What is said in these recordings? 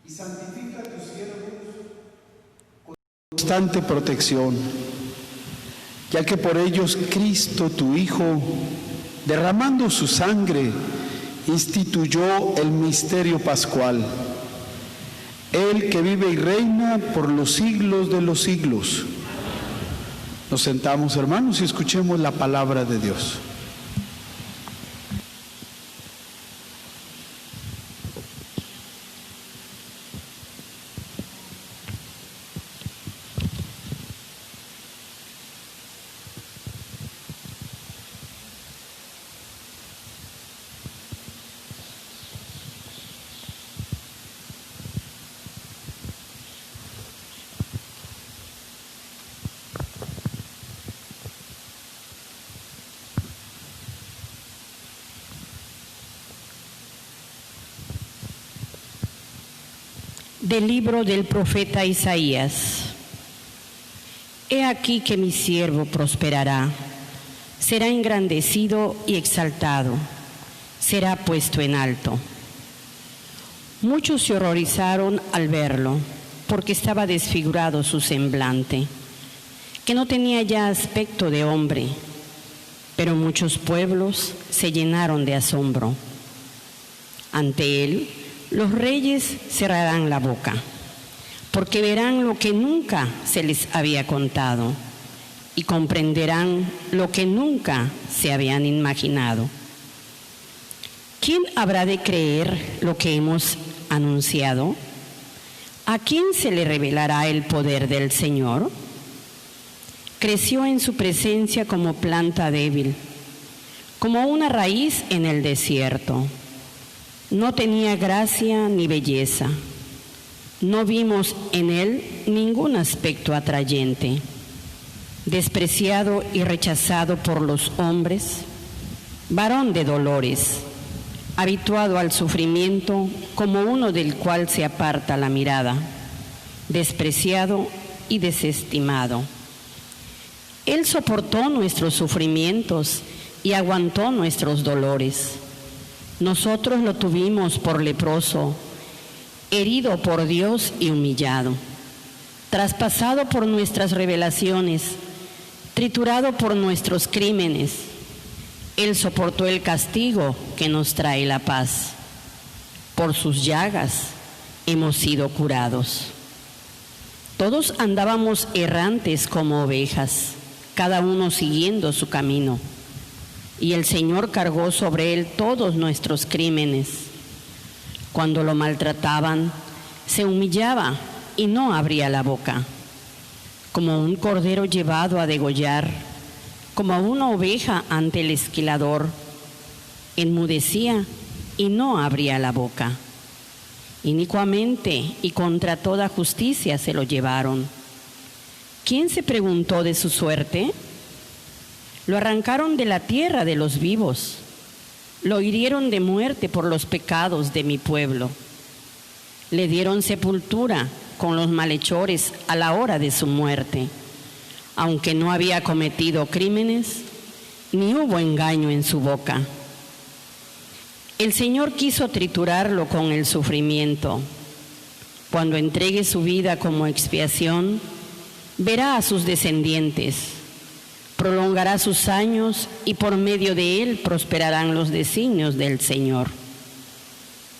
y santifica a tus siervos con constante protección, ya que por ellos Cristo, tu Hijo, derramando su sangre, instituyó el misterio pascual. Él que vive y reina por los siglos de los siglos. Nos sentamos, hermanos, y escuchemos la palabra de Dios. Del libro del profeta Isaías. He aquí que mi siervo prosperará, será engrandecido y exaltado, será puesto en alto. Muchos se horrorizaron al verlo, porque estaba desfigurado su semblante, que no tenía ya aspecto de hombre, pero muchos pueblos se llenaron de asombro. Ante él, los reyes cerrarán la boca, porque verán lo que nunca se les había contado y comprenderán lo que nunca se habían imaginado. ¿Quién habrá de creer lo que hemos anunciado? ¿A quién se le revelará el poder del Señor? Creció en su presencia como planta débil, como una raíz en el desierto. No tenía gracia ni belleza. No vimos en él ningún aspecto atrayente. Despreciado y rechazado por los hombres, varón de dolores, habituado al sufrimiento como uno del cual se aparta la mirada, despreciado y desestimado. Él soportó nuestros sufrimientos y aguantó nuestros dolores. Nosotros lo tuvimos por leproso, herido por Dios y humillado, traspasado por nuestras rebelaciones, triturado por nuestros crímenes. Él soportó el castigo que nos trae la paz. Por sus llagas hemos sido curados. Todos andábamos errantes como ovejas, cada uno siguiendo su camino. Y el Señor cargó sobre él todos nuestros crímenes. Cuando lo maltrataban, se humillaba y no abría la boca. Como un cordero llevado a degollar, como una oveja ante el esquilador, enmudecía y no abría la boca. Inicuamente y contra toda justicia se lo llevaron. ¿Quién se preguntó de su suerte? Lo arrancaron de la tierra de los vivos, lo hirieron de muerte por los pecados de mi pueblo. Le dieron sepultura con los malhechores a la hora de su muerte, aunque no había cometido crímenes, ni hubo engaño en su boca. El Señor quiso triturarlo con el sufrimiento. Cuando entregue su vida como expiación, verá a sus descendientes, prolongará sus años y por medio de él prosperarán los designios del Señor.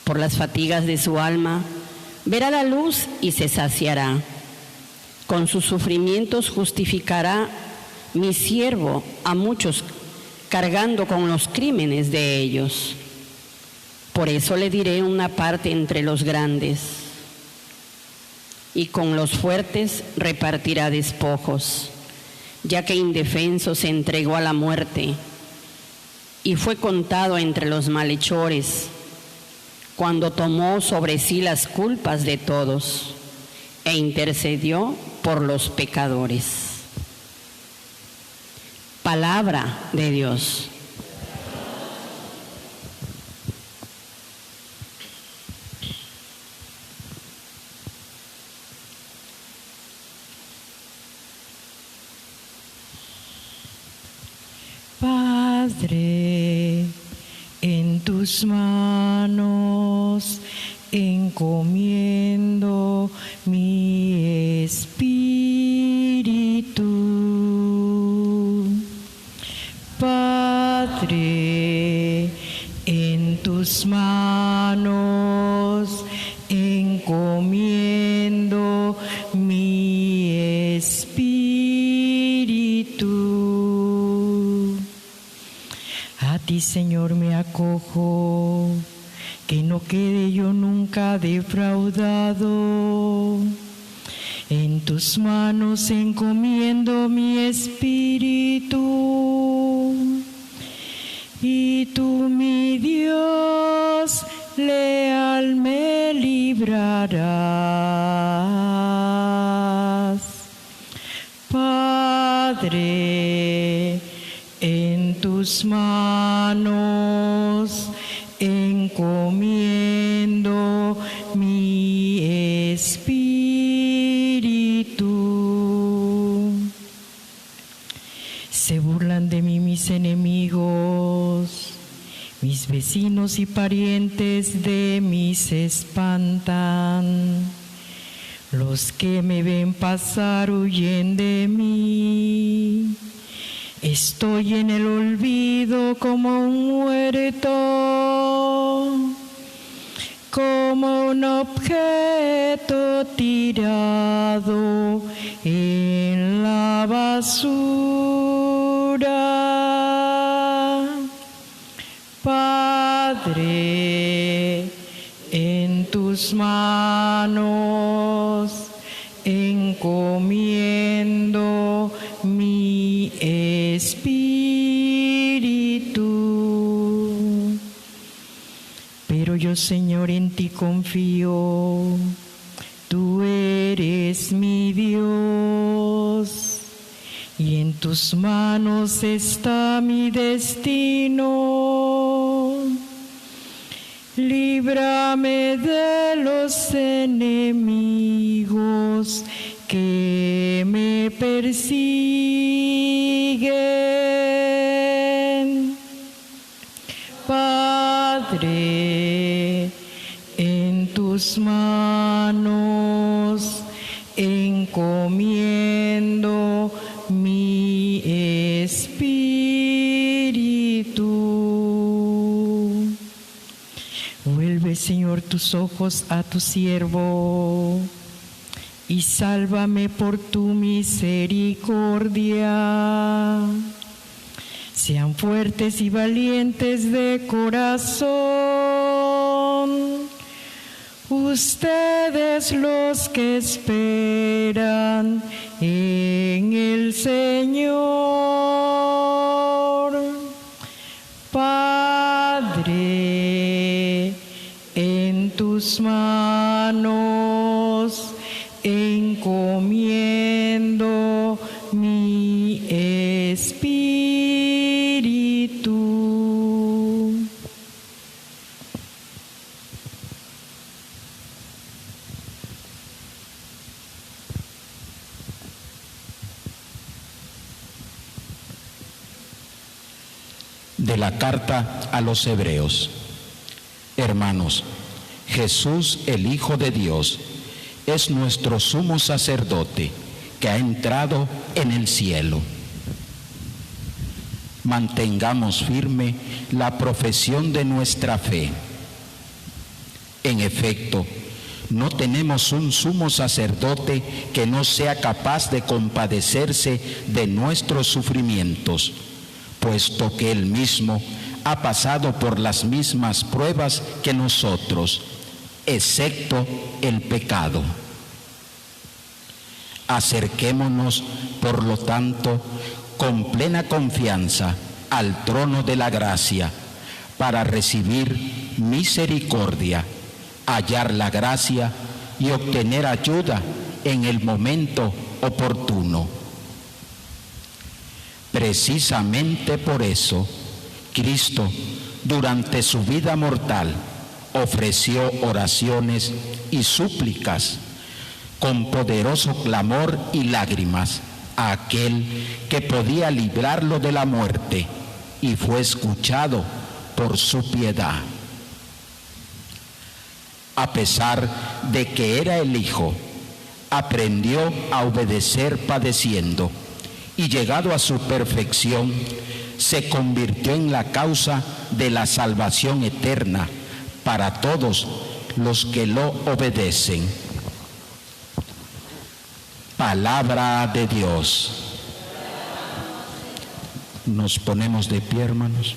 Por las fatigas de su alma, verá la luz y se saciará. Con sus sufrimientos justificará mi siervo a muchos, cargando con los crímenes de ellos. Por eso le diré una parte entre los grandes, y con los fuertes repartirá despojos, ya que indefenso se entregó a la muerte y fue contado entre los malhechores, cuando tomó sobre sí las culpas de todos e intercedió por los pecadores. Palabra de Dios. Padre, en tus manos encomiendo encomiendo mi espíritu. A ti, Señor, me acojo, que no quede yo nunca defraudado. En tus manos encomiendo mi espíritu, y tú, mi Dios, leal me librarás. Padre, en tus manos encomiendo mi espíritu. Se burlan de mí mis enemigos, mis vecinos y parientes de mí se espantan. Los que me ven pasar huyen de mí. Estoy en el olvido como un muerto, como un objeto tirado en la basura. Padre, en tus manos encomiendo mi espíritu. Pero yo, Señor, en ti confío. Tú eres mi Dios, y en tus manos está mi destino. Líbrame de los enemigos que me persiguen. Padre, en tus manos encomiendo mi espíritu. Vuelve, Señor, tus ojos a tu siervo y sálvame por tu misericordia. Sean fuertes y valientes de corazón ustedes los que esperan en el Señor. Padre, en tus manos encomiendo mi espíritu. De la carta a los Hebreos. Hermanos, Jesús, el Hijo de Dios, es nuestro sumo sacerdote que ha entrado en el cielo. Mantengamos firme la profesión de nuestra fe. En efecto, no tenemos un sumo sacerdote que no sea capaz de compadecerse de nuestros sufrimientos, puesto que Él mismo ha pasado por las mismas pruebas que nosotros, excepto el pecado. Acerquémonos, por lo tanto, con plena confianza al trono de la gracia, para recibir misericordia, hallar la gracia y obtener ayuda en el momento oportuno. Precisamente por eso, Cristo, durante su vida mortal, ofreció oraciones y súplicas con poderoso clamor y lágrimas a aquel que podía librarlo de la muerte, y fue escuchado por su piedad. A pesar de que era el Hijo, aprendió a obedecer padeciendo, y llegado a su perfección, se convirtió en la causa de la salvación eterna para todos los que lo obedecen. Palabra de Dios. Nos ponemos de pie, hermanos.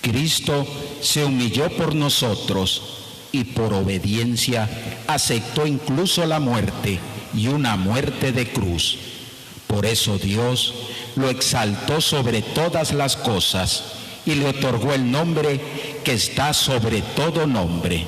Cristo se humilló por nosotros y por obediencia aceptó incluso la muerte y una muerte de cruz. Por eso Dios lo exaltó sobre todas las cosas y le otorgó el nombre que está sobre todo nombre.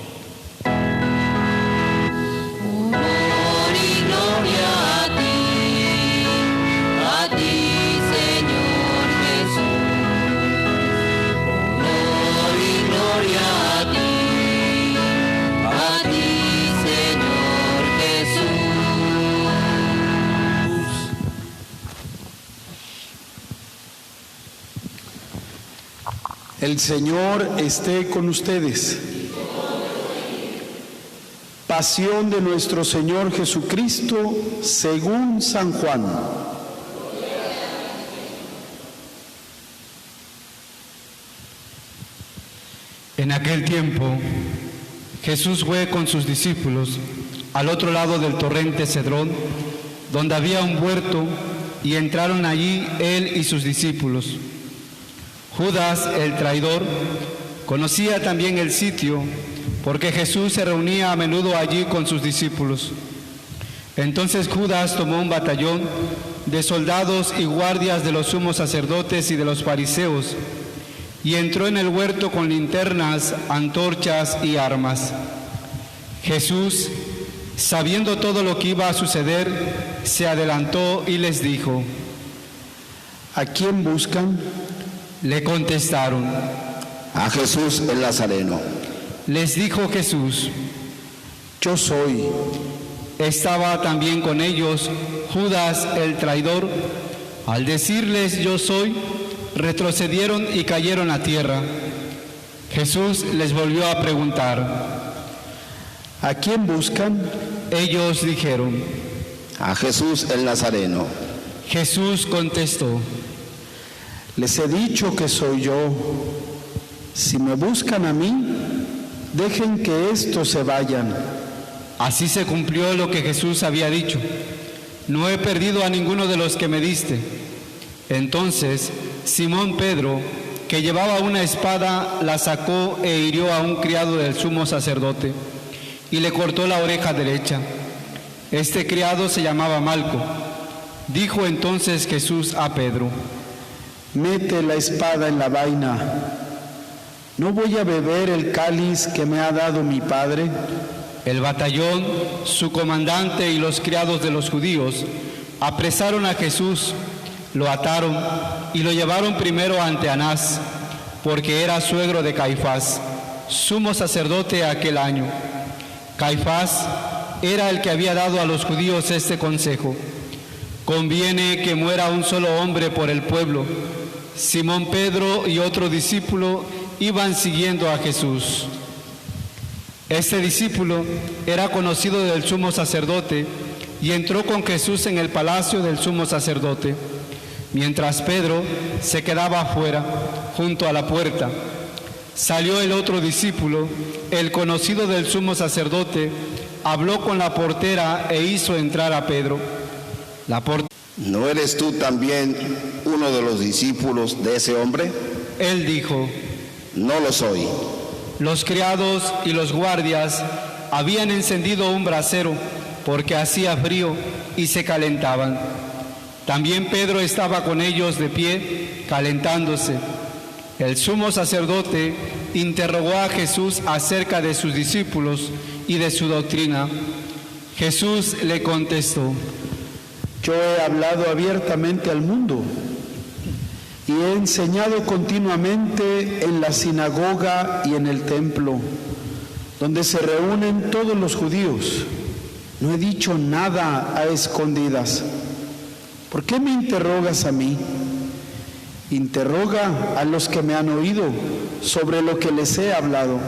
El Señor esté con ustedes. Pasión de nuestro Señor Jesucristo según San Juan. En aquel tiempo, Jesús fue con sus discípulos al otro lado del torrente Cedrón, donde había un huerto, y entraron allí él y sus discípulos. Judas, el traidor, conocía también el sitio, porque Jesús se reunía a menudo allí con sus discípulos. Entonces Judas tomó un batallón de soldados y guardias de los sumos sacerdotes y de los fariseos, y entró en el huerto con linternas, antorchas y armas. Jesús, sabiendo todo lo que iba a suceder, se adelantó y les dijo: ¿A quién buscan? Le contestaron: a Jesús el Nazareno. Les dijo Jesús: Yo soy. Estaba también con ellos Judas el traidor. Al decirles yo soy, retrocedieron y cayeron a tierra. Jesús les volvió a preguntar: ¿A quién buscan? Ellos dijeron: a Jesús el Nazareno. Jesús contestó: Les he dicho que soy yo. Si me buscan a mí, dejen que estos se vayan. Así se cumplió lo que Jesús había dicho: no he perdido a ninguno de los que me diste. Entonces Simón Pedro, que llevaba una espada, la sacó e hirió a un criado del sumo sacerdote y le cortó la oreja derecha. Este criado se llamaba Malco. Dijo entonces Jesús a Pedro: Mete la espada en la vaina. ¿No voy a beber el cáliz que me ha dado mi padre? El batallón, su comandante y los criados de los judíos apresaron a Jesús, lo ataron y lo llevaron primero ante Anás, porque era suegro de Caifás, sumo sacerdote aquel año. Caifás era el que había dado a los judíos este consejo: conviene que muera un solo hombre por el pueblo. Simón Pedro y otro discípulo iban siguiendo a Jesús. Este discípulo era conocido del sumo sacerdote y entró con Jesús en el palacio del sumo sacerdote, mientras Pedro se quedaba afuera, junto a la puerta. Salió el otro discípulo, el conocido del sumo sacerdote, habló con la portera e hizo entrar a Pedro. ¿No eres tú también uno de los discípulos de ese hombre? Él dijo: No lo soy. Los criados y los guardias habían encendido un brasero porque hacía frío y se calentaban. También Pedro estaba con ellos de pie, calentándose. El sumo sacerdote interrogó a Jesús acerca de sus discípulos y de su doctrina. Jesús le contestó: Yo he hablado abiertamente al mundo y he enseñado continuamente en la sinagoga y en el templo, donde se reúnen todos los judíos. No he dicho nada a escondidas. ¿Por qué me interrogas a mí? Interroga a los que me han oído sobre lo que les he hablado.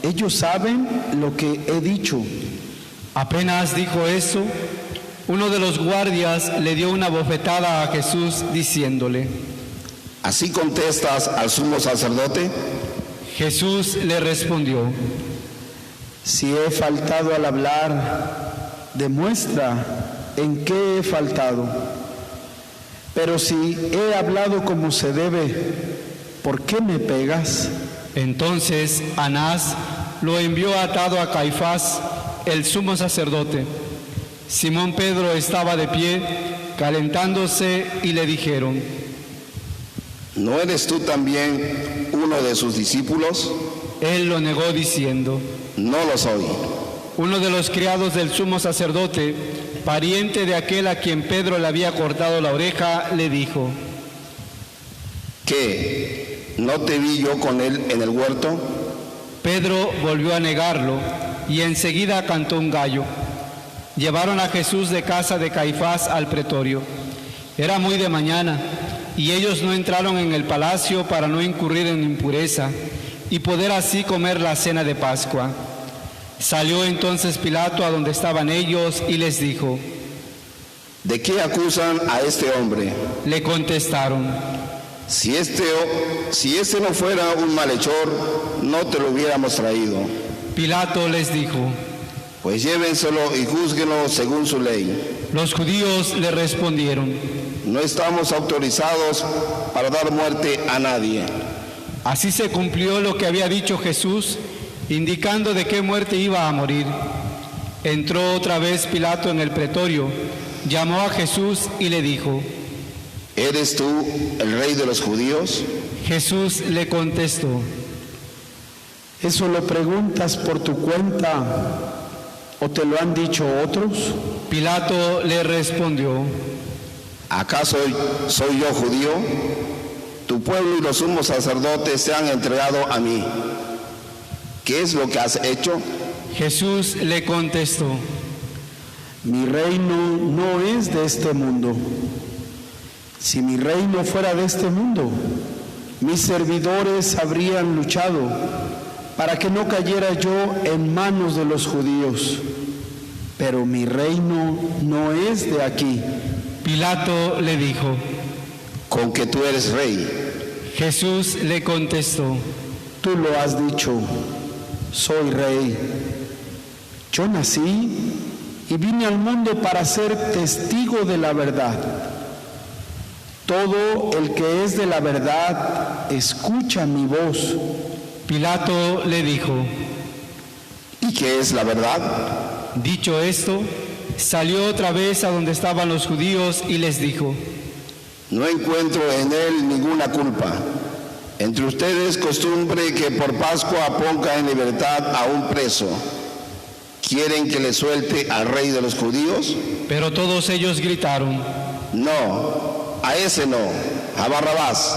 Ellos saben lo que he dicho. Apenas dijo eso, uno de los guardias le dio una bofetada a Jesús diciéndole: ¿Así contestas al sumo sacerdote? Jesús le respondió: Si he faltado al hablar, demuestra en qué he faltado. Pero si he hablado como se debe, ¿por qué me pegas? Entonces Anás lo envió atado a Caifás, el sumo sacerdote. Simón Pedro estaba de pie, calentándose, y le dijeron: ¿No eres tú también uno de sus discípulos? Él lo negó diciendo: No lo soy. Uno de los criados del sumo sacerdote, pariente de aquel a quien Pedro le había cortado la oreja, le dijo: ¿Qué? ¿No te vi yo con él en el huerto? Pedro volvió a negarlo y enseguida cantó un gallo. Llevaron a Jesús de casa de Caifás al pretorio. Era muy de mañana y ellos no entraron en el palacio para no incurrir en impureza y poder así comer la cena de Pascua. Salió entonces Pilato a donde estaban ellos y les dijo: ¿De qué acusan a este hombre? Le contestaron: Si este no fuera un malhechor, no te lo hubiéramos traído. Pilato les dijo: Pues llévenselo y júzguenlo según su ley. Los judíos le respondieron: No estamos autorizados para dar muerte a nadie. Así se cumplió lo que había dicho Jesús, indicando de qué muerte iba a morir. Entró otra vez Pilato en el pretorio, llamó a Jesús y le dijo: ¿Eres tú el rey de los judíos? Jesús le contestó: ¿Eso lo preguntas por tu cuenta o te lo han dicho otros? Pilato le respondió: ¿Acaso soy yo judío? Tu pueblo y los sumos sacerdotes se han entregado a mí. ¿Qué es lo que has hecho? Jesús le contestó: Mi reino no es de este mundo. Si mi reino fuera de este mundo, mis servidores habrían luchado para que no cayera yo en manos de los judíos. Pero mi reino no es de aquí. Pilato le dijo: ¿Con que tú eres rey? Jesús le contestó: Tú lo has dicho, soy rey. Yo nací y vine al mundo para ser testigo de la verdad. Todo el que es de la verdad escucha mi voz. Pilato le dijo: ¿Y qué es la verdad? Dicho esto, salió otra vez a donde estaban los judíos y les dijo: No encuentro en él ninguna culpa. Entre ustedes costumbre que por Pascua ponga en libertad a un preso. ¿Quieren que le suelte al rey de los judíos? Pero todos ellos gritaron: No, a ese no, a Barrabás.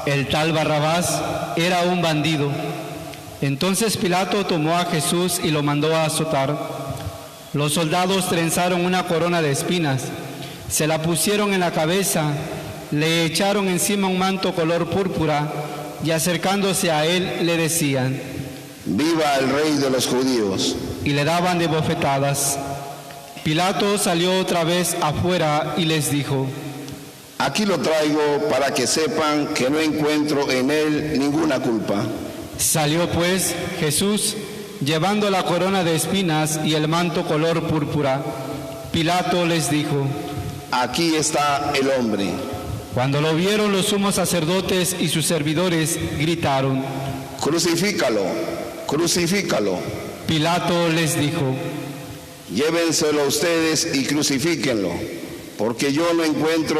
El tal Barrabás era un bandido. Entonces Pilato tomó a Jesús y lo mandó a azotar. Los soldados trenzaron una corona de espinas, se la pusieron en la cabeza, le echaron encima un manto color púrpura y acercándose a él le decían: ¡Viva el rey de los judíos! Y le daban de bofetadas. Pilato salió otra vez afuera y les dijo: Aquí lo traigo para que sepan que no encuentro en él ninguna culpa. Salió pues Jesús llevando la corona de espinas y el manto color púrpura. Pilato les dijo: Aquí está el hombre. Cuando lo vieron los sumos sacerdotes y sus servidores, gritaron: Crucifícalo, crucifícalo. Pilato les dijo: Llévenselo ustedes y crucifíquenlo, porque yo no encuentro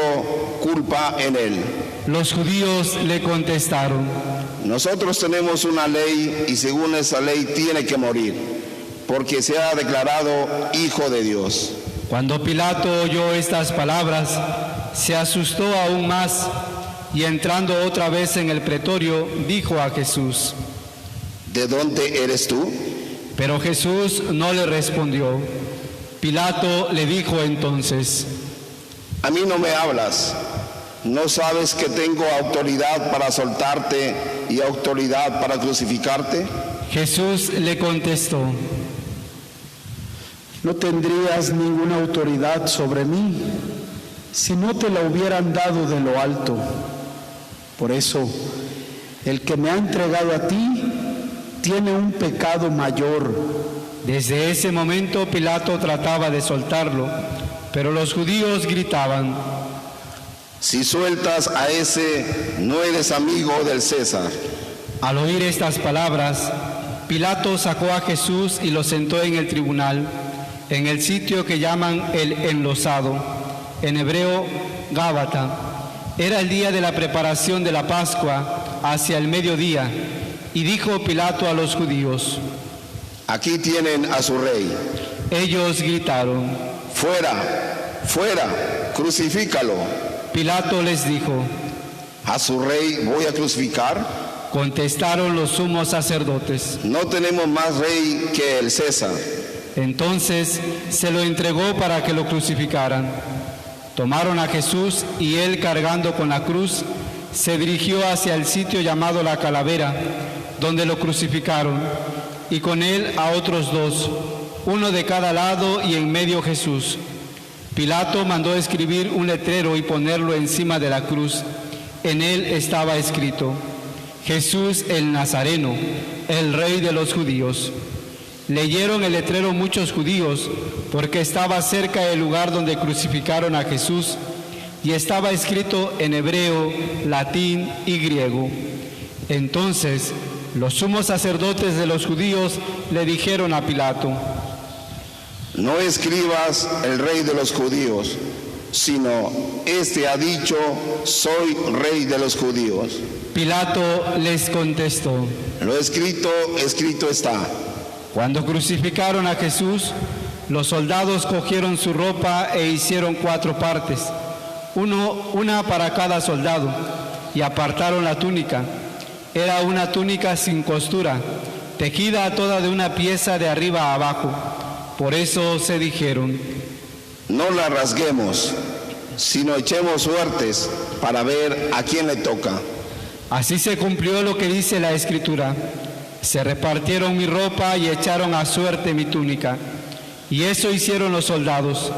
culpa en él. Los judíos le contestaron: Nosotros tenemos una ley y según esa ley tiene que morir, porque se ha declarado Hijo de Dios. Cuando Pilato oyó estas palabras, se asustó aún más y entrando otra vez en el pretorio, dijo a Jesús: ¿De dónde eres tú? Pero Jesús no le respondió. Pilato le dijo entonces: A mí no me hablas. ¿No sabes que tengo autoridad para soltarte y autoridad para crucificarte? Jesús le contestó: No tendrías ninguna autoridad sobre mí si no te la hubieran dado de lo alto. Por eso, el que me ha entregado a ti tiene un pecado mayor. Desde ese momento Pilato trataba de soltarlo, pero los judíos gritaban: Si sueltas a ese, no eres amigo del César. Al oír estas palabras, Pilato sacó a Jesús y lo sentó en el tribunal, en el sitio que llaman el Enlosado, en hebreo Gábata. Era el día de la preparación de la Pascua, hacia el mediodía, y dijo Pilato a los judíos: Aquí tienen a su rey. Ellos gritaron: Fuera, fuera, crucifícalo. Pilato les dijo: ¿A su rey voy a crucificar? Contestaron los sumos sacerdotes: No tenemos más rey que el César. Entonces se lo entregó para que lo crucificaran. Tomaron a Jesús y él, cargando con la cruz, se dirigió hacia el sitio llamado La Calavera, donde lo crucificaron, y con él a otros dos, uno de cada lado y en medio Jesús. Pilato mandó escribir un letrero y ponerlo encima de la cruz. En él estaba escrito: Jesús el Nazareno, el Rey de los judíos. Leyeron el letrero muchos judíos, porque estaba cerca del lugar donde crucificaron a Jesús, y estaba escrito en hebreo, latín y griego. Entonces los sumos sacerdotes de los judíos le dijeron a Pilato: No escribas el rey de los judíos, sino este ha dicho: soy rey de los judíos. Pilato les contestó: Lo escrito, escrito está. Cuando crucificaron a Jesús, los soldados cogieron su ropa e hicieron 4 partes, una para cada soldado, y apartaron la túnica. Era una túnica sin costura, tejida toda de una pieza de arriba a abajo. Por eso se dijeron: No la rasguemos, sino echemos suertes para ver a quién le toca. Así se cumplió lo que dice la Escritura: se repartieron mi ropa y echaron a suerte mi túnica. Y eso hicieron los soldados.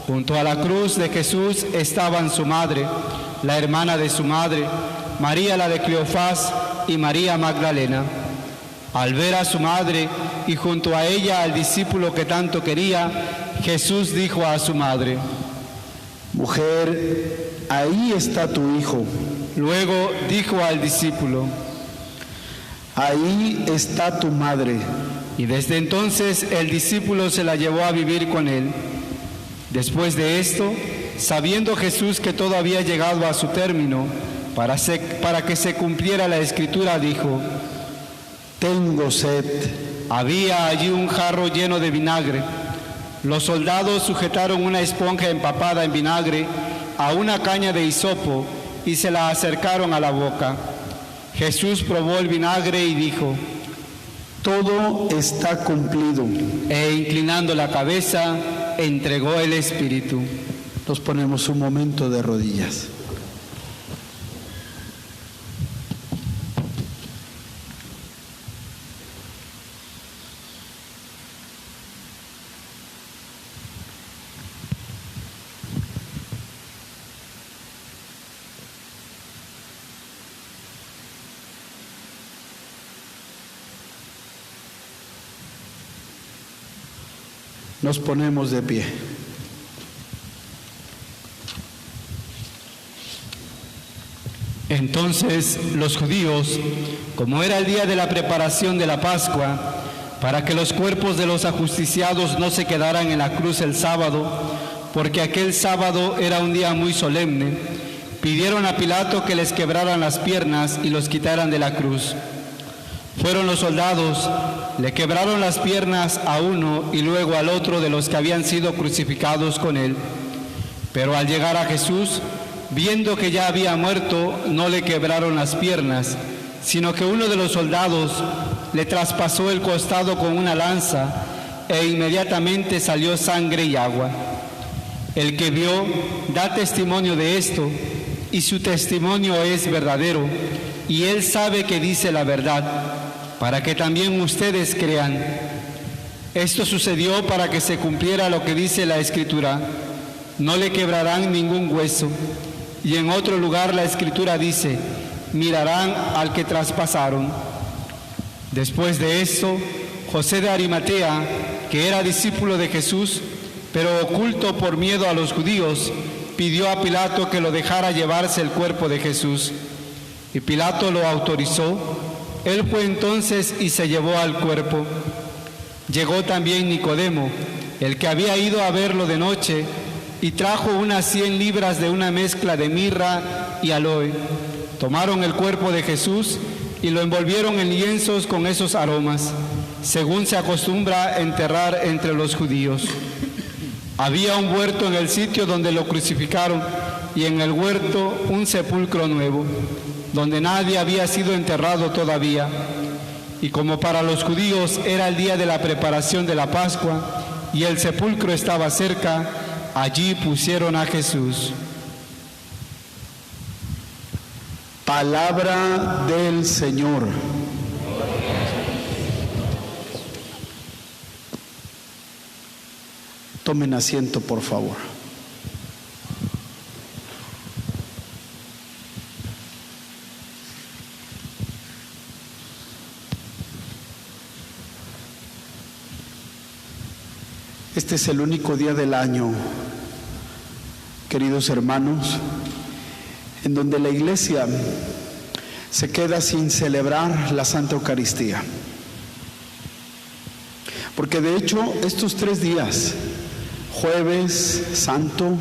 Junto a la cruz de Jesús estaban su madre, la hermana de su madre, María la de Cleofás y María Magdalena. Al ver a su madre y junto a ella al discípulo que tanto quería, Jesús dijo a su madre: Mujer, ahí está tu hijo. Luego dijo al discípulo: Ahí está tu madre. Y desde entonces el discípulo se la llevó a vivir con él. Después de esto, sabiendo Jesús que todo había llegado a su término, para que se cumpliera la Escritura, dijo: Tengo sed. Había allí un jarro lleno de vinagre. Los soldados sujetaron una esponja empapada en vinagre a una caña de hisopo y se la acercaron a la boca. Jesús probó el vinagre y dijo: Todo está cumplido. E inclinando la cabeza, entregó el Espíritu. Nos ponemos un momento de rodillas. Nos ponemos de pie. Entonces los judíos, como era el día de la preparación de la Pascua, para que los cuerpos de los ajusticiados no se quedaran en la cruz el sábado, porque aquel sábado era un día muy solemne, pidieron a Pilato que les quebraran las piernas y los quitaran de la cruz. Fueron los soldados, le quebraron las piernas a uno y luego al otro de los que habían sido crucificados con él. Pero al llegar a Jesús, viendo que ya había muerto, no le quebraron las piernas, sino que uno de los soldados le traspasó el costado con una lanza e inmediatamente salió sangre y agua. El que vio da testimonio de esto y su testimonio es verdadero, y él sabe que dice la verdad, para que también ustedes crean. Esto sucedió para que se cumpliera lo que dice la Escritura: no le quebrarán ningún hueso. Y en otro lugar la Escritura dice: mirarán al que traspasaron. Después de esto, José de Arimatea, que era discípulo de Jesús, pero oculto por miedo a los judíos, pidió a Pilato que lo dejara llevarse el cuerpo de Jesús. Y Pilato lo autorizó. Él fue entonces y se llevó al cuerpo. Llegó también Nicodemo, el que había ido a verlo de noche, y trajo unas 100 libras de una mezcla de mirra y aloe. Tomaron el cuerpo de Jesús y lo envolvieron en lienzos con esos aromas, según se acostumbra enterrar entre los judíos. Había un huerto en el sitio donde lo crucificaron, y en el huerto un sepulcro nuevo, donde nadie había sido enterrado todavía. Y como para los judíos era el día de la preparación de la Pascua, y el sepulcro estaba cerca, allí pusieron a Jesús. Palabra del Señor. Tomen asiento, por favor. Este es el único día del año, queridos hermanos, en donde la Iglesia se queda sin celebrar la Santa Eucaristía. Porque de hecho estos 3 días, Jueves Santo,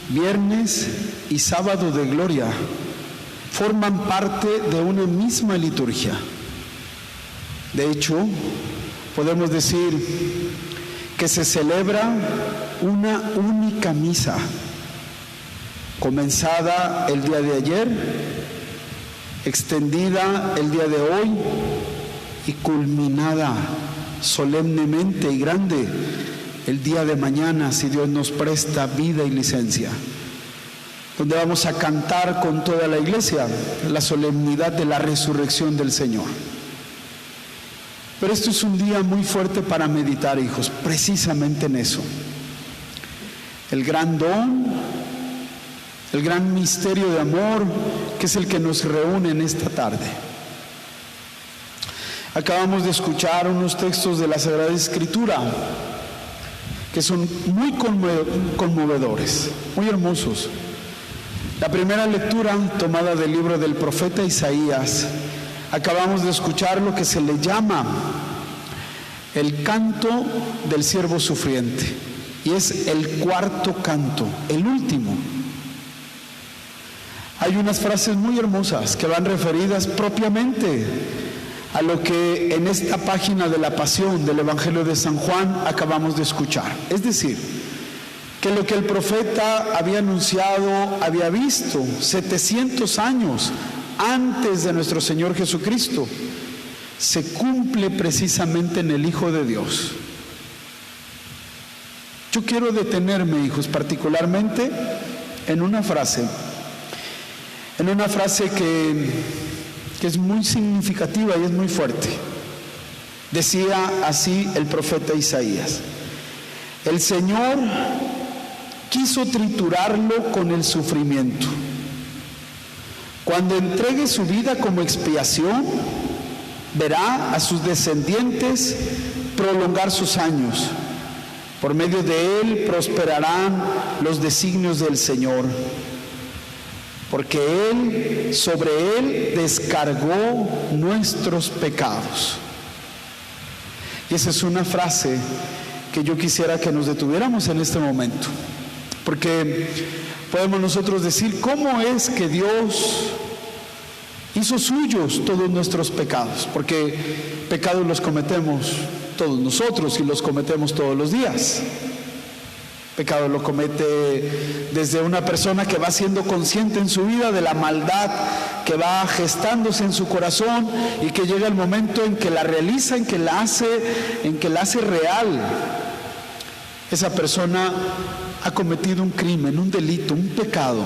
Viernes y Sábado de Gloria, forman parte de una misma liturgia. De hecho, podemos decir que se celebra una única misa, comenzada el día de ayer, extendida el día de hoy y culminada solemnemente y grande el día de mañana, si Dios nos presta vida y licencia, donde vamos a cantar con toda la Iglesia la solemnidad de la resurrección del Señor. Pero esto es un día muy fuerte para meditar, hijos, precisamente en eso. El gran don, el gran misterio de amor, que es el que nos reúne en esta tarde. Acabamos de escuchar unos textos de la Sagrada Escritura que son muy conmovedores, muy hermosos. La primera lectura, tomada del libro del profeta Isaías, acabamos de escuchar lo que se le llama el canto del siervo sufriente, y es el 4.º canto, el último. Hay unas frases muy hermosas que van referidas propiamente a lo que en esta página de la Pasión del Evangelio de San Juan acabamos de escuchar. Es decir, que lo que el profeta había anunciado, había visto 700 años antes de nuestro Señor Jesucristo, se cumple precisamente en el Hijo de Dios. Yo quiero detenerme, hijos, particularmente en una frase que es muy significativa y es muy fuerte. Decía así el profeta Isaías: el Señor quiso triturarlo con el sufrimiento. Cuando entregue su vida como expiación, verá a sus descendientes prolongar sus años. Por medio de él prosperarán los designios del Señor, porque sobre él descargó nuestros pecados. Y esa es una frase que yo quisiera que nos detuviéramos en este momento, porque podemos nosotros decir: ¿cómo es que Dios hizo suyos todos nuestros pecados? Porque pecados los cometemos todos nosotros y los cometemos todos los días. Pecado lo comete desde una persona que va siendo consciente en su vida de la maldad que va gestándose en su corazón y que llega el momento en que la realiza, en que la hace real. Esa persona ha cometido un crimen, un delito, un pecado.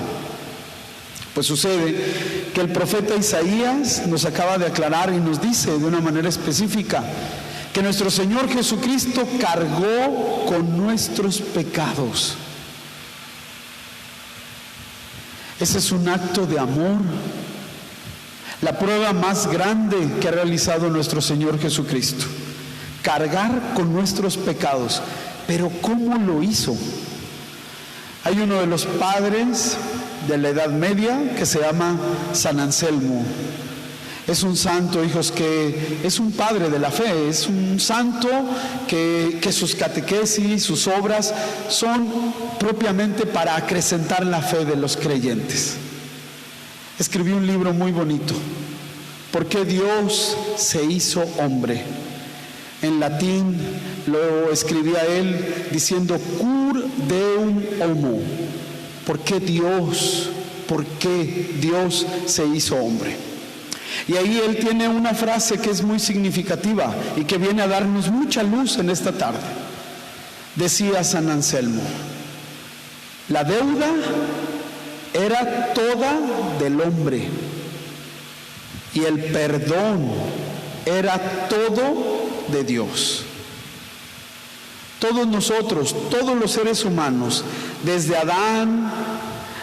Pues sucede que el profeta Isaías nos acaba de aclarar y nos dice de una manera específica que nuestro Señor Jesucristo cargó con nuestros pecados. Ese es un acto de amor, la prueba más grande que ha realizado nuestro Señor Jesucristo, cargar con nuestros pecados. Pero ¿cómo lo hizo? Hay uno de los padres de la Edad Media que se llama San Anselmo. Es un santo, hijos, que es un padre de la fe, es un santo que sus catequesis, sus obras son propiamente para acrecentar la fe de los creyentes. Escribió un libro muy bonito, ¿Por qué Dios se hizo hombre? En latín lo escribía él diciendo cur deum homo. ¿Por qué Dios se hizo hombre? Y ahí él tiene una frase que es muy significativa y que viene a darnos mucha luz en esta tarde. Decía San Anselmo, la deuda era toda del hombre y el perdón era todo de Dios. Todos nosotros, todos los seres humanos, desde Adán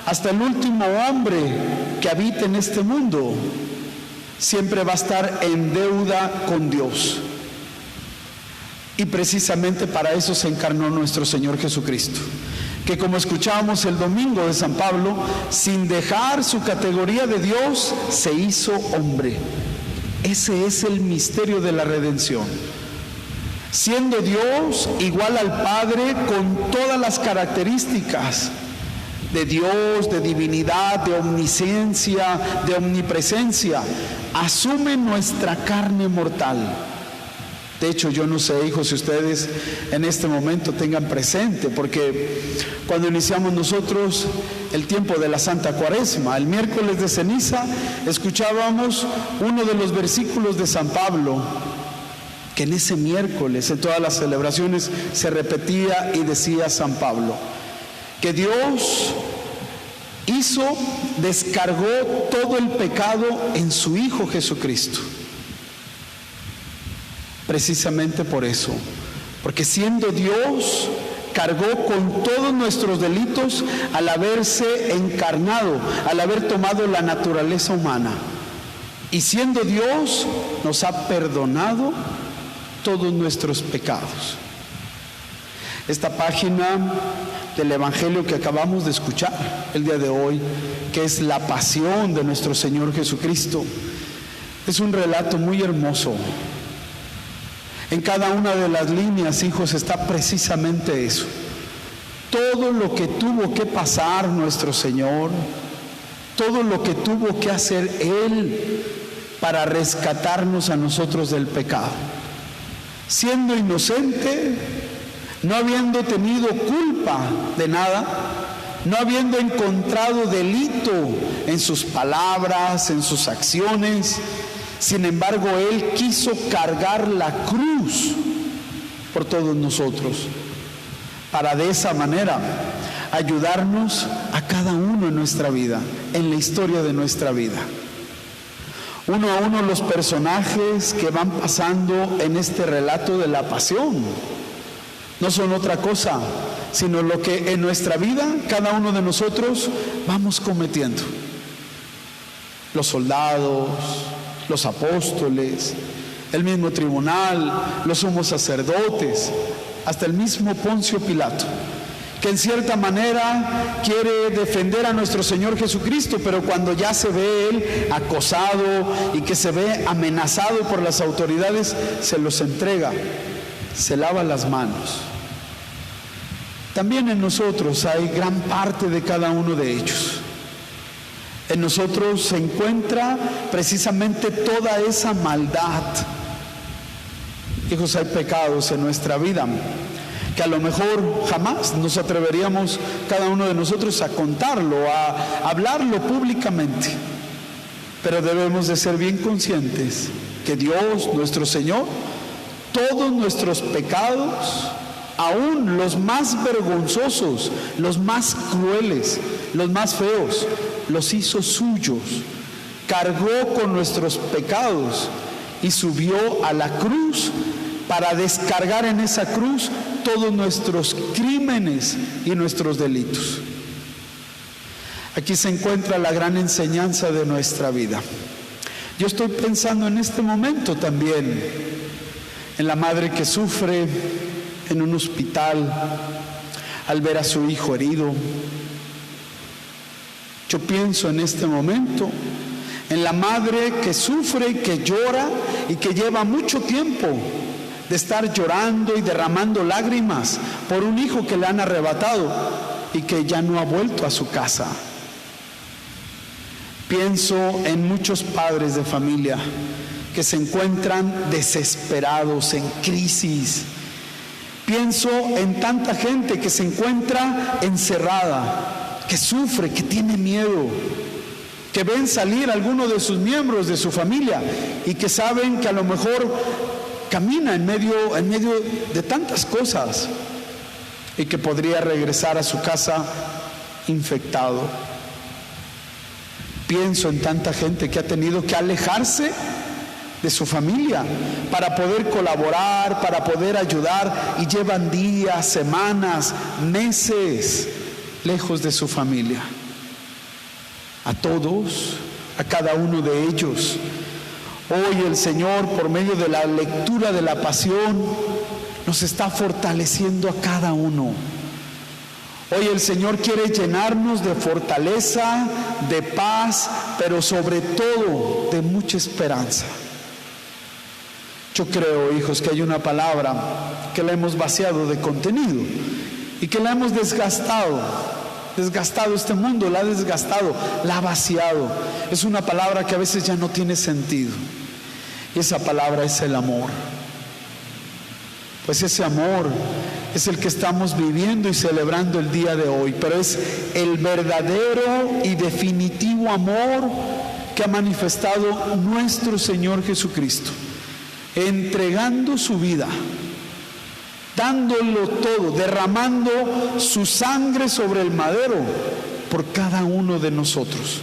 hasta el último hombre que habita en este mundo, siempre va a estar en deuda con Dios. Y precisamente para eso se encarnó nuestro Señor Jesucristo, que como escuchábamos el domingo de San Pablo, sin dejar su categoría de Dios, se hizo hombre. Ese es el misterio de la redención. Siendo Dios igual al Padre con todas las características de Dios, de divinidad, de omnisciencia, de omnipresencia, asume nuestra carne mortal. De hecho, yo no sé, hijos, si ustedes en este momento tengan presente, porque cuando iniciamos nosotros el tiempo de la Santa Cuaresma, el miércoles de ceniza, escuchábamos uno de los versículos de San Pablo, que en ese miércoles, en todas las celebraciones, se repetía y decía San Pablo, que Dios descargó todo el pecado en su Hijo Jesucristo. Precisamente por eso, porque siendo Dios, cargó con todos nuestros delitos al haberse encarnado, al haber tomado la naturaleza humana. Y siendo Dios, nos ha perdonado todos nuestros pecados. Esta página del Evangelio que acabamos de escuchar el día de hoy, que es la pasión de nuestro Señor Jesucristo, es un relato muy hermoso. En cada una de las líneas, hijos, está precisamente eso. Todo lo que tuvo que pasar nuestro Señor, todo lo que tuvo que hacer Él para rescatarnos a nosotros del pecado. Siendo inocente, no habiendo tenido culpa de nada, no habiendo encontrado delito en sus palabras, en sus acciones, sin embargo, Él quiso cargar la cruz por todos nosotros, para de esa manera ayudarnos a cada uno en nuestra vida, en la historia de nuestra vida. Uno a uno los personajes que van pasando en este relato de la pasión no son otra cosa, sino lo que en nuestra vida cada uno de nosotros vamos cometiendo. Los soldados, los apóstoles, el mismo tribunal, los sumos sacerdotes, hasta el mismo Poncio Pilato, que en cierta manera quiere defender a nuestro Señor Jesucristo, pero cuando ya se ve él acosado y que se ve amenazado por las autoridades, se los entrega, se lava las manos. También en nosotros hay gran parte de cada uno de ellos. En nosotros se encuentra precisamente toda esa maldad. Hijos, hay pecados en nuestra vida que a lo mejor jamás nos atreveríamos cada uno de nosotros a contarlo, a hablarlo públicamente. Pero debemos de ser bien conscientes que Dios, nuestro Señor, todos nuestros pecados, aún los más vergonzosos, los más crueles, los más feos, los hizo suyos, cargó con nuestros pecados y subió a la cruz para descargar en esa cruz todos nuestros crímenes y nuestros delitos. Aquí se encuentra la gran enseñanza de nuestra vida. Yo estoy pensando en este momento también en la madre que sufre en un hospital al ver a su hijo herido. Yo pienso en este momento en la madre que sufre y que llora y que lleva mucho tiempo de estar llorando y derramando lágrimas por un hijo que le han arrebatado y que ya no ha vuelto a su casa. Pienso en muchos padres de familia que se encuentran desesperados, en crisis. Pienso en tanta gente que se encuentra encerrada, que sufre, que tiene miedo, que ven salir algunos de sus miembros de su familia y que saben que a lo mejor camina en medio de tantas cosas y que podría regresar a su casa infectado. Pienso en tanta gente que ha tenido que alejarse de su familia para poder colaborar, para poder ayudar, y llevan días, semanas, meses lejos de su familia. A todos, a cada uno de ellos, hoy el Señor, por medio de la lectura de la pasión, nos está fortaleciendo a cada uno. Hoy el Señor quiere llenarnos de fortaleza, de paz, pero sobre todo de mucha esperanza. Yo creo, hijos, que hay una palabra que la hemos vaciado de contenido y que la hemos desgastado este mundo, la ha desgastado, la ha vaciado. Es una palabra que a veces ya no tiene sentido, y esa palabra es el amor. Pues ese amor es el que estamos viviendo y celebrando el día de hoy, pero es el verdadero y definitivo amor que ha manifestado nuestro Señor Jesucristo, entregando su vida, dándolo todo, derramando su sangre sobre el madero por cada uno de nosotros,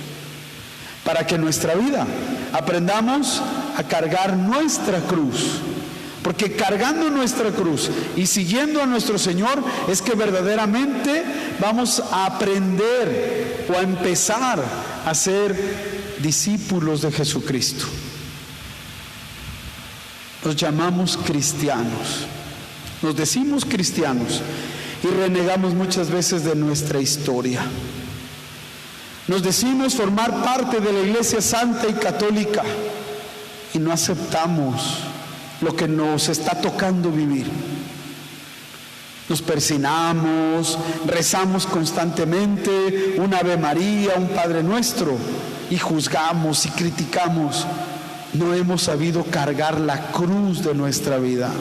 para que en nuestra vida aprendamos a cargar nuestra cruz. Porque cargando nuestra cruz y siguiendo a nuestro Señor es que verdaderamente vamos a aprender o a empezar a ser discípulos de Jesucristo. Nos llamamos cristianos, nos decimos cristianos y renegamos muchas veces de nuestra historia. Nos decimos formar parte de la Iglesia Santa y Católica y no aceptamos lo que nos está tocando vivir. Nos persinamos, rezamos constantemente un Ave María, un Padre Nuestro, y juzgamos y criticamos. No hemos sabido cargar la cruz de nuestra vida.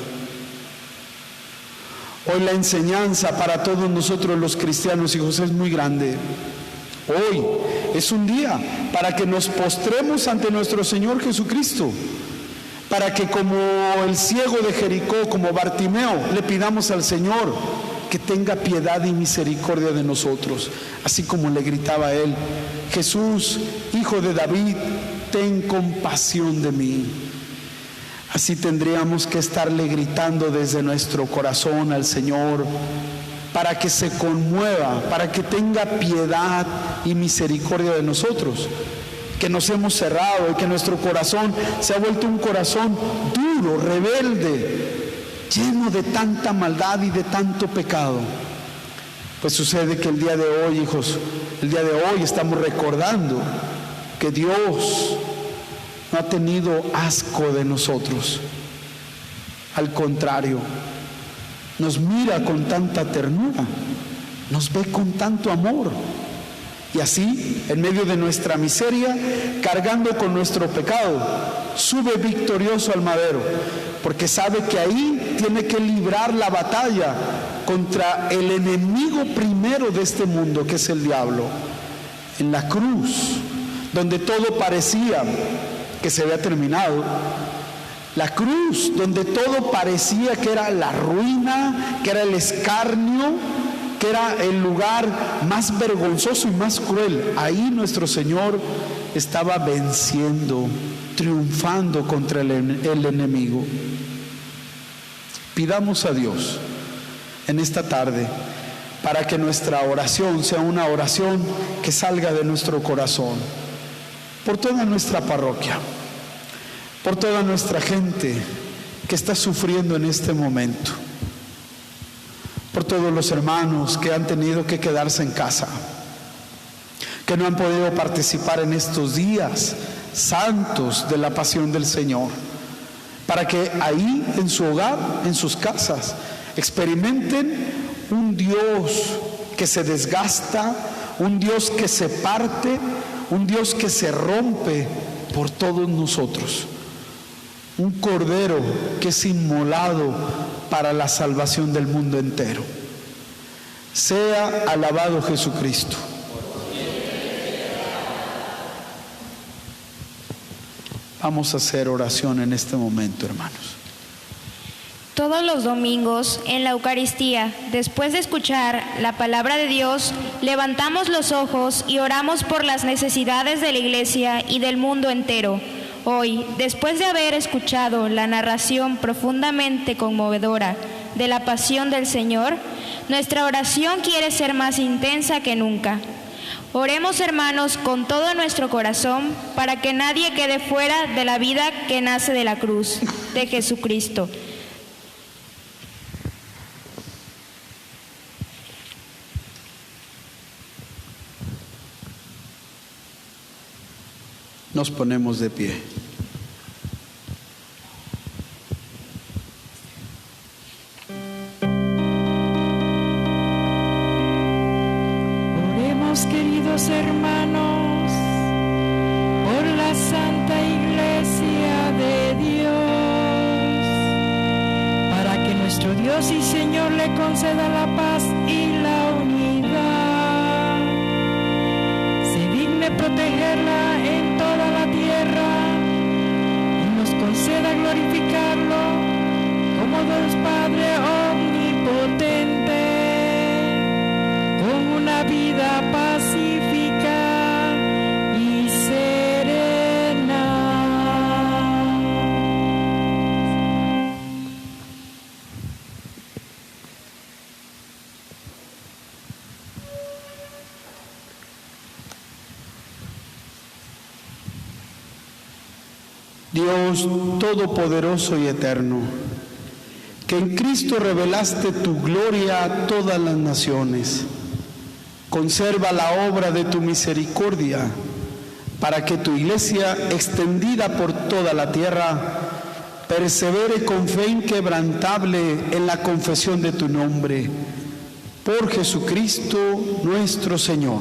Hoy la enseñanza para todos nosotros los cristianos, hijos, es muy grande. Hoy es un día para que nos postremos ante nuestro Señor Jesucristo, para que como el ciego de Jericó, como Bartimeo, le pidamos al Señor que tenga piedad y misericordia de nosotros, así como le gritaba a él: Jesús, Hijo de David, ten compasión de mí. Así tendríamos que estarle gritando desde nuestro corazón al Señor, para que se conmueva, para que tenga piedad y misericordia de nosotros, que nos hemos cerrado y que nuestro corazón se ha vuelto un corazón duro, rebelde, lleno de tanta maldad y de tanto pecado. Pues sucede que el día de hoy, hijos, el día de hoy estamos recordando que Dios no ha tenido asco de nosotros. Al contrario, nos mira con tanta ternura, nos ve con tanto amor. Y así, en medio de nuestra miseria, cargando con nuestro pecado, sube victorioso al madero, porque sabe que ahí tiene que librar la batalla contra el enemigo primero de este mundo, que es el diablo. En la cruz, donde todo parecía que se había terminado, la cruz donde todo parecía que era la ruina, que era el escarnio, que era el lugar más vergonzoso y más cruel, ahí nuestro Señor estaba venciendo, triunfando contra el enemigo. Pidamos a Dios en esta tarde para que nuestra oración sea una oración que salga de nuestro corazón, por toda nuestra parroquia, por toda nuestra gente que está sufriendo en este momento, por todos los hermanos que han tenido que quedarse en casa, que no han podido participar en estos días santos de la pasión del Señor, para que ahí en su hogar, en sus casas, experimenten un Dios que se desgasta, un Dios que se parte, un Dios que se rompe por todos nosotros, un Cordero que es inmolado para la salvación del mundo entero. Sea alabado Jesucristo. Vamos a hacer oración en este momento, hermanos. Todos los domingos en la Eucaristía, después de escuchar la palabra de Dios, levantamos los ojos y oramos por las necesidades de la Iglesia y del mundo entero. Hoy, después de haber escuchado la narración profundamente conmovedora de la pasión del Señor, nuestra oración quiere ser más intensa que nunca. Oremos, hermanos, con todo nuestro corazón para que nadie quede fuera de la vida que nace de la cruz de Jesucristo. Nos ponemos de pie. Oremos, queridos hermanos, por la Santa Iglesia de Dios, para que nuestro Dios y Señor le conceda la paz y la unidad, se digne protegerla en toda la tierra y nos conceda glorificarlo como Dios Padre omnipotente, con una vida pacífica y serena. Dios Todopoderoso y Eterno, que en Cristo revelaste tu gloria a todas las naciones, conserva la obra de tu misericordia, para que tu Iglesia, extendida por toda la tierra, persevere con fe inquebrantable en la confesión de tu nombre, por Jesucristo nuestro Señor.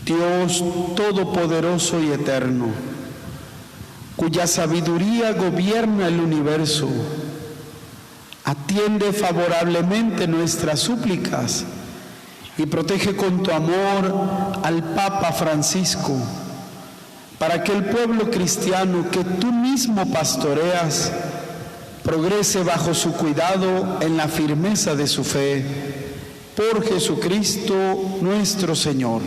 Dios Todopoderoso y Eterno, cuya sabiduría gobierna el universo, atiende favorablemente nuestras súplicas y protege con tu amor al Papa Francisco, para que el pueblo cristiano que tú mismo pastoreas progrese bajo su cuidado en la firmeza de su fe, por Jesucristo nuestro Señor.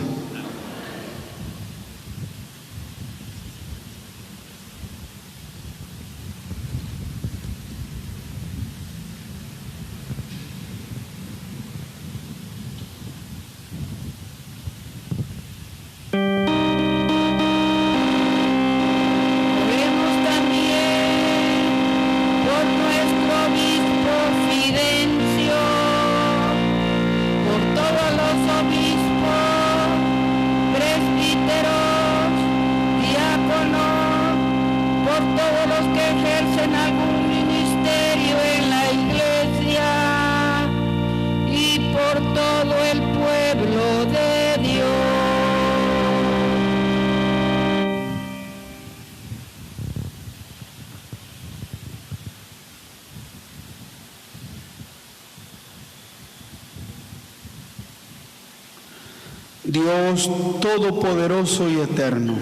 Dios todopoderoso y eterno,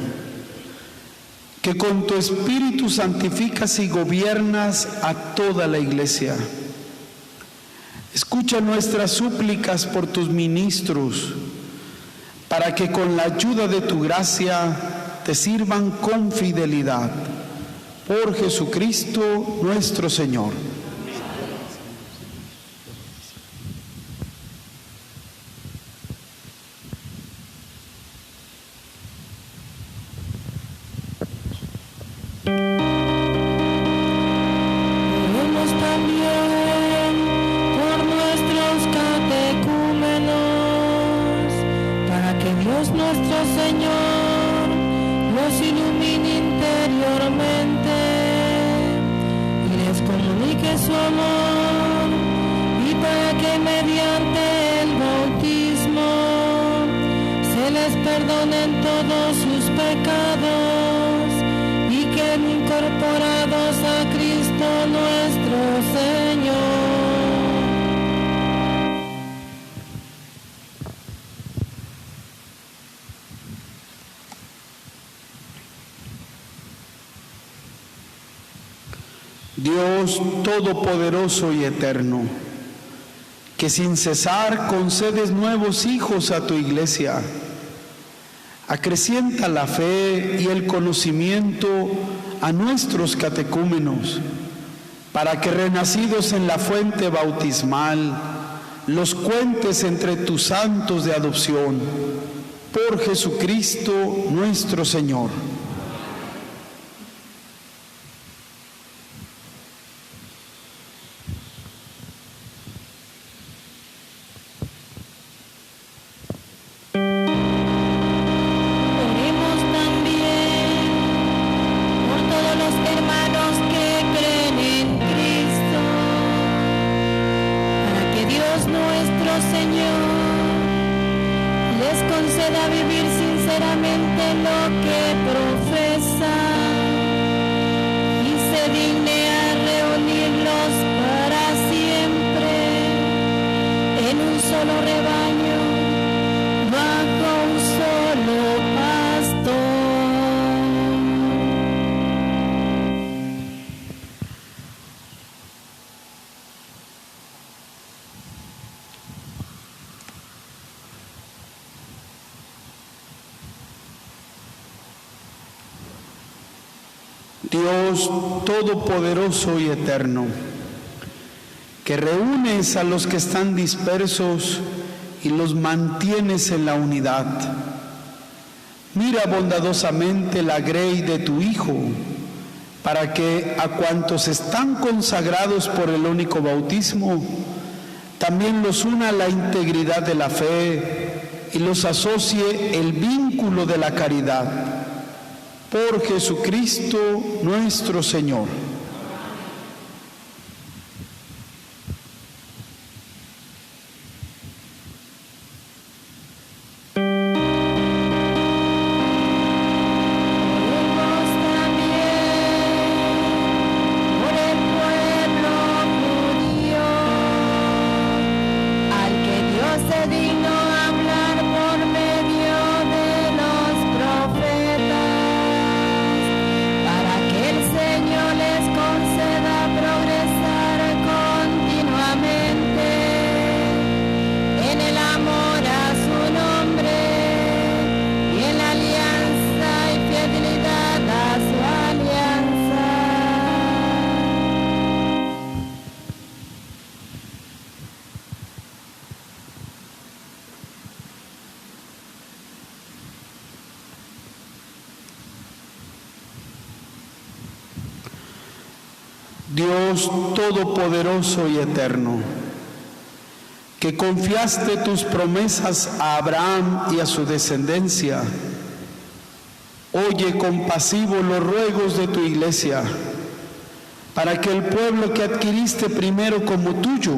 que con tu Espíritu santificas y gobiernas a toda la Iglesia. Escucha nuestras súplicas por tus ministros, para que con la ayuda de tu gracia te sirvan con fidelidad. Por Jesucristo nuestro Señor. Perdonen todos sus pecados y queden incorporados a Cristo nuestro Señor. Dios todopoderoso y eterno, que sin cesar concedes nuevos hijos a tu Iglesia, acrecienta la fe y el conocimiento a nuestros catecúmenos, para que renacidos en la fuente bautismal, los cuentes entre tus santos de adopción, por Jesucristo nuestro Señor. Dios todopoderoso y eterno, que reúnes a los que están dispersos y los mantienes en la unidad. Mira bondadosamente la grey de tu Hijo, para que a cuantos están consagrados por el único bautismo, también los una la integridad de la fe y los asocie el vínculo de la caridad. Por Jesucristo nuestro Señor. Dios todopoderoso y eterno, que confiaste tus promesas a Abraham y a su descendencia, oye compasivo los ruegos de tu Iglesia, para que el pueblo que adquiriste primero como tuyo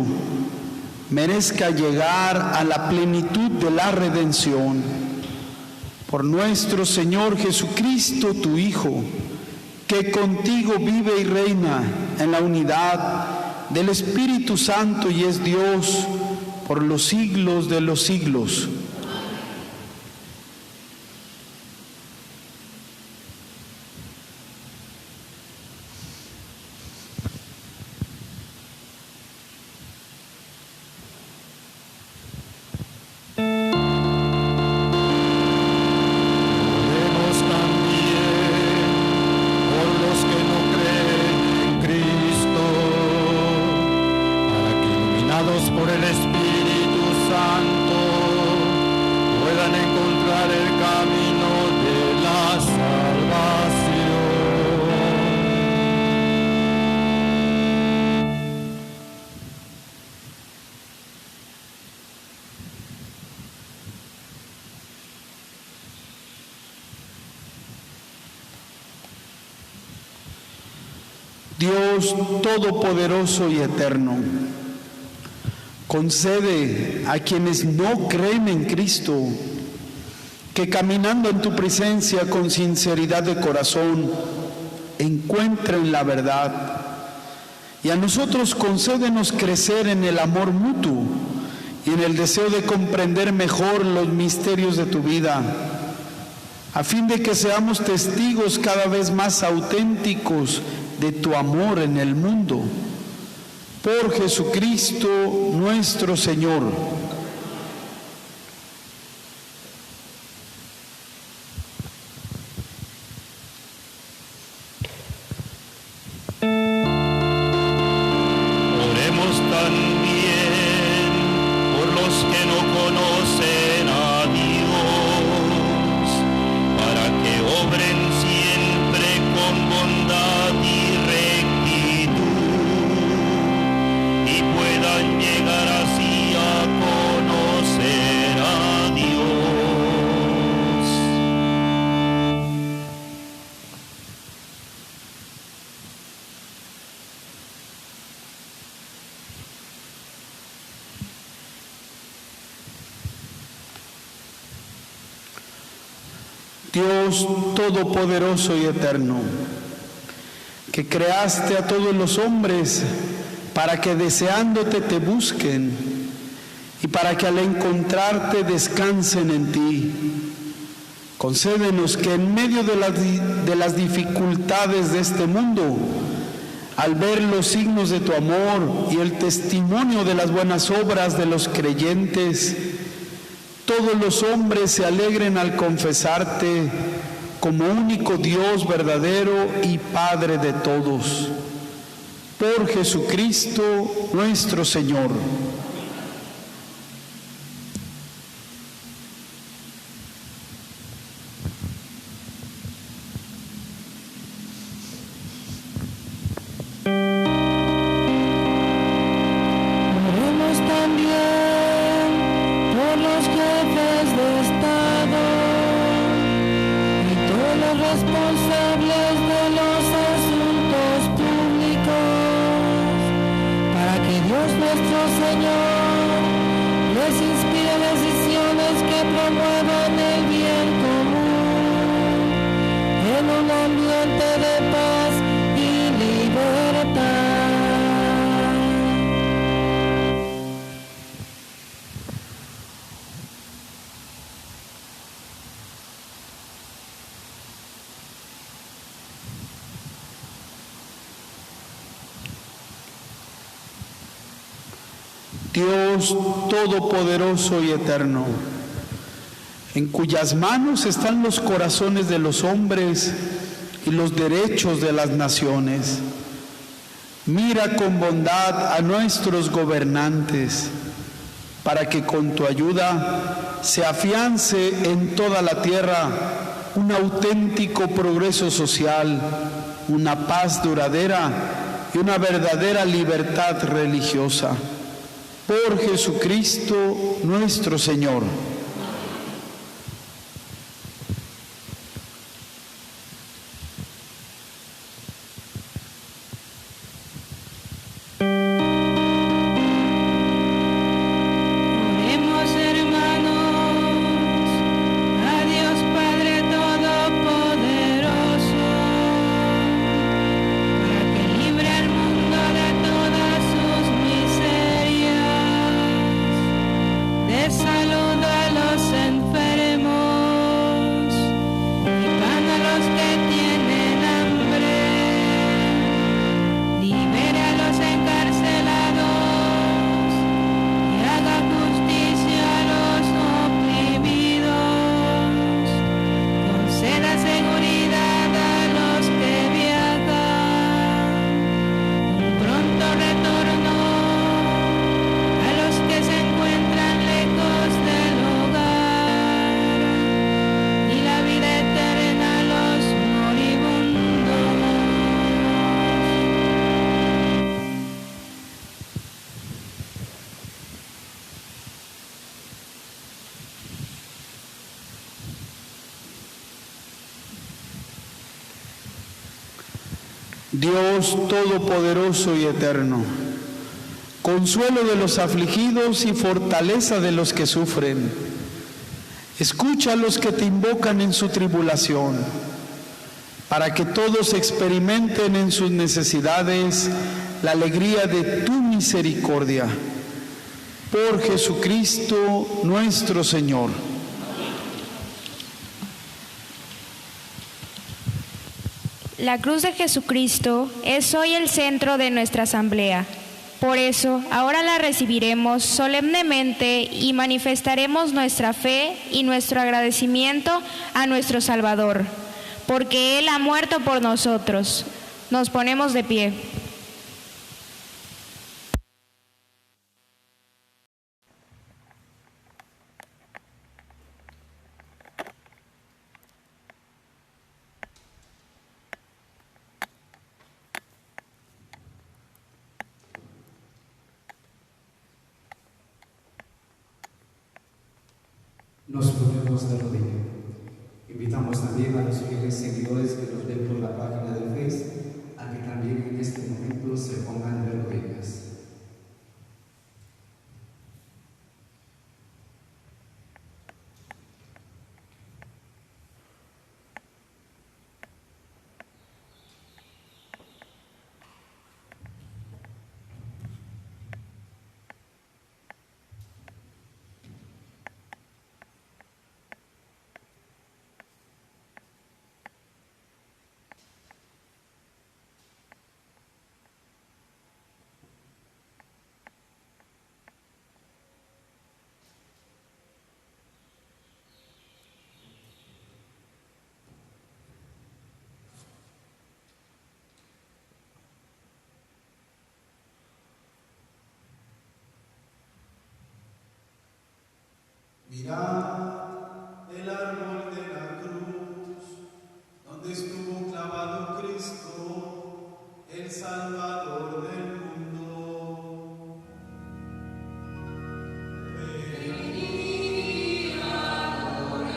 merezca llegar a la plenitud de la redención. Por nuestro Señor Jesucristo, tu Hijo, que contigo vive y reina en la unidad del Espíritu Santo y es Dios por los siglos de los siglos. Dios Todopoderoso y Eterno, concede a quienes no creen en Cristo que caminando en tu presencia con sinceridad de corazón encuentren la verdad, y a nosotros concédenos crecer en el amor mutuo y en el deseo de comprender mejor los misterios de tu vida, a fin de que seamos testigos cada vez más auténticos de tu amor en el mundo. Por Jesucristo nuestro Señor. Oremos también por los que no conocen a Dios, para que obren siempre con bondad y rectitud y puedan llegar así a conocer a Dios. Dios Todopoderoso y Eterno, que creaste a todos los hombres para que deseándote te busquen y para que al encontrarte descansen en ti, concédenos que en medio de las dificultades de este mundo, al ver los signos de tu amor y el testimonio de las buenas obras de los creyentes, todos los hombres se alegren al confesarte como único Dios verdadero y Padre de todos. Por Jesucristo nuestro Señor. Oremos también por los jefes de Estado y todos los responsables de los asuntos públicos, para que Dios nuestro Señor les inspire decisiones que promuevan el bien común en un ambiente de paz y libertad. Dios Todopoderoso y Eterno, en cuyas manos están los corazones de los hombres y los derechos de las naciones, mira con bondad a nuestros gobernantes, para que con tu ayuda se afiance en toda la tierra un auténtico progreso social, una paz duradera y una verdadera libertad religiosa. Por Jesucristo nuestro Señor. Oremos, hermanos, a Dios Padre Todopoderoso, para que libre al mundo de todas sus miserias, de salud Dios Todopoderoso y Eterno, consuelo de los afligidos y fortaleza de los que sufren, escucha a los que te invocan en su tribulación, para que todos experimenten en sus necesidades la alegría de tu misericordia. Por Jesucristo nuestro Señor. La cruz de Jesucristo es hoy el centro de nuestra asamblea. Por eso, ahora la recibiremos solemnemente y manifestaremos nuestra fe y nuestro agradecimiento a nuestro Salvador, porque Él ha muerto por nosotros. Nos ponemos de pie. Nos ponemos de rodillas. Invitamos también a los fieles seguidores que nos ven por la página del Face a que también en este momento se pongan de rodillas. Mirad el árbol de la cruz, donde estuvo clavado Cristo, el Salvador del mundo. Venid, adoremos.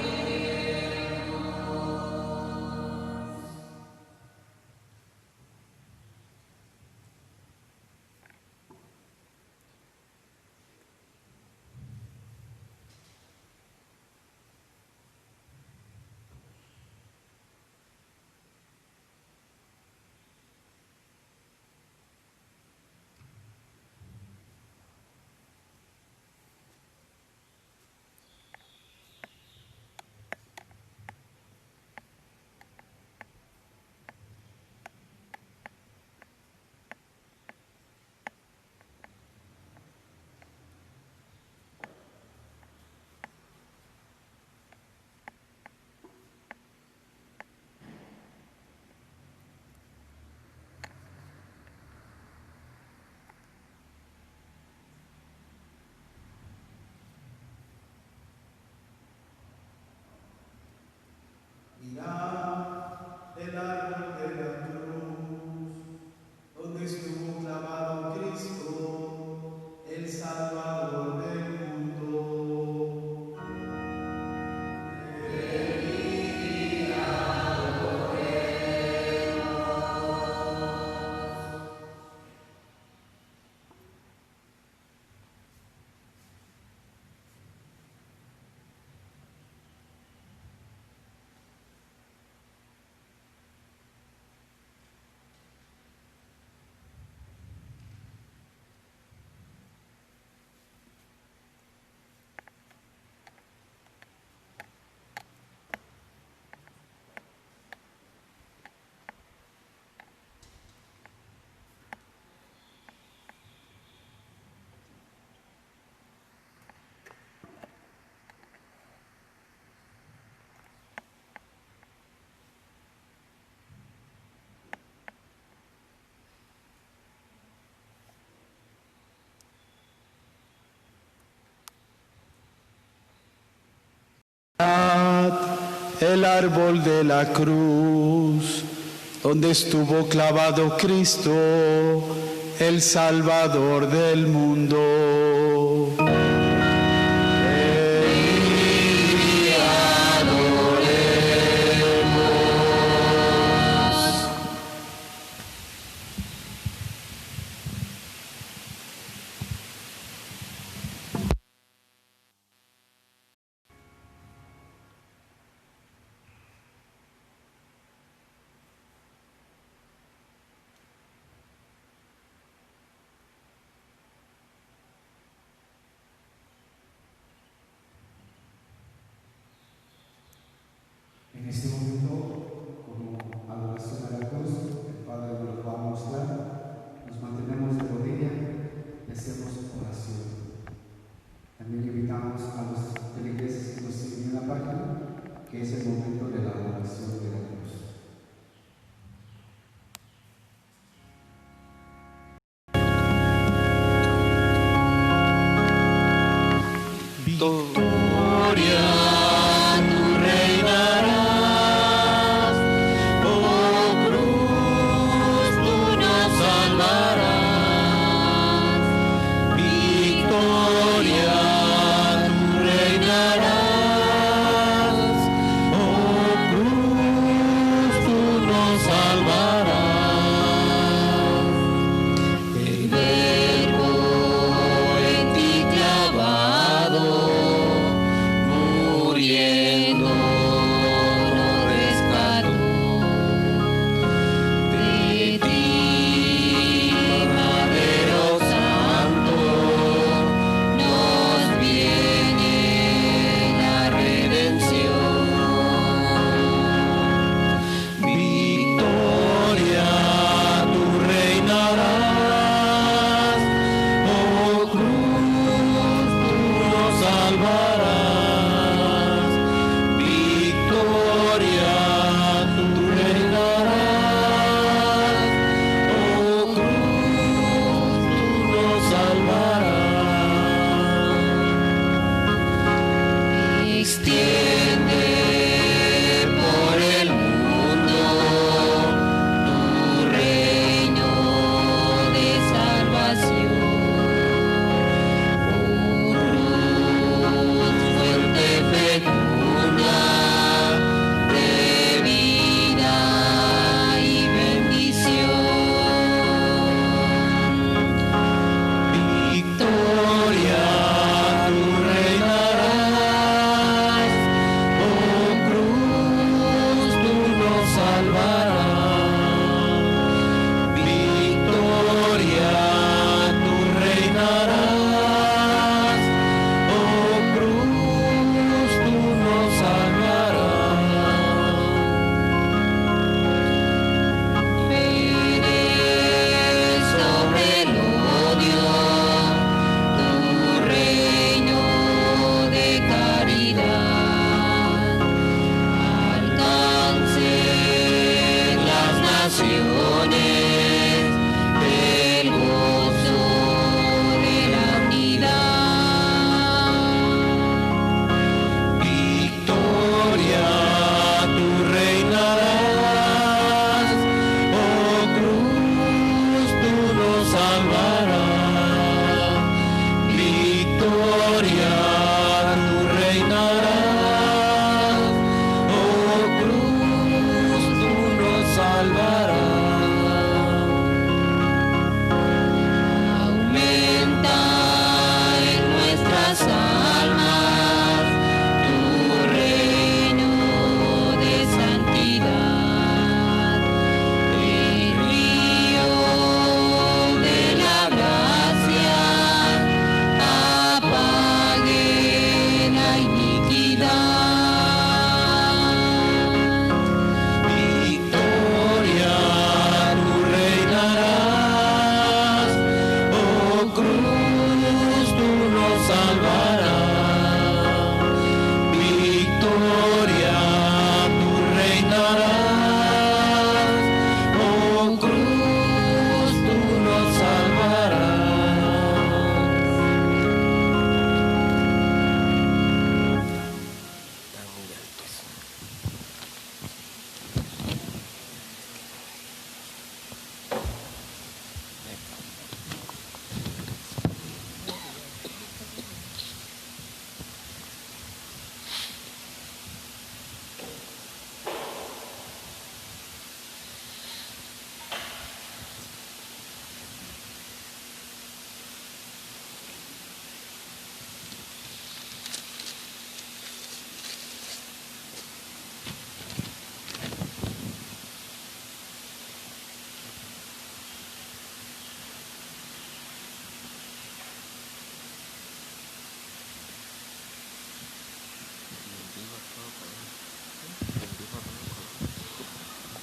Mirad el árbol de la cruz, donde estuvo clavado Cristo, el Salvador del mundo. Venid, adoremos. El árbol de la cruz, donde estuvo clavado Cristo, el Salvador del mundo. Venid, adoremos. este momento, como adoración a la cruz, el Padre nos lo va a mostrar, nos mantenemos de rodilla y hacemos oración. También invitamos a los feligreses que nos siguen en la página, que es el momento de la adoración de la cruz. Victoria, tú reinarás, oh cruz, tú nos salvarás. Victoria, tú reinarás, oh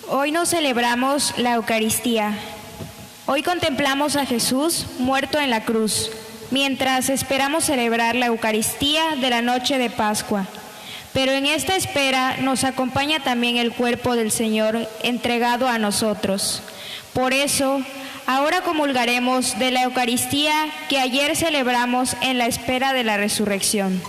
Hoy nos celebramos la Eucaristía. Hoy contemplamos a Jesús muerto en la cruz, mientras esperamos celebrar la Eucaristía de la noche de Pascua. Pero en esta espera nos acompaña también el cuerpo del Señor entregado a nosotros. Por eso, ahora comulgaremos de la Eucaristía que ayer celebramos en la espera de la resurrección.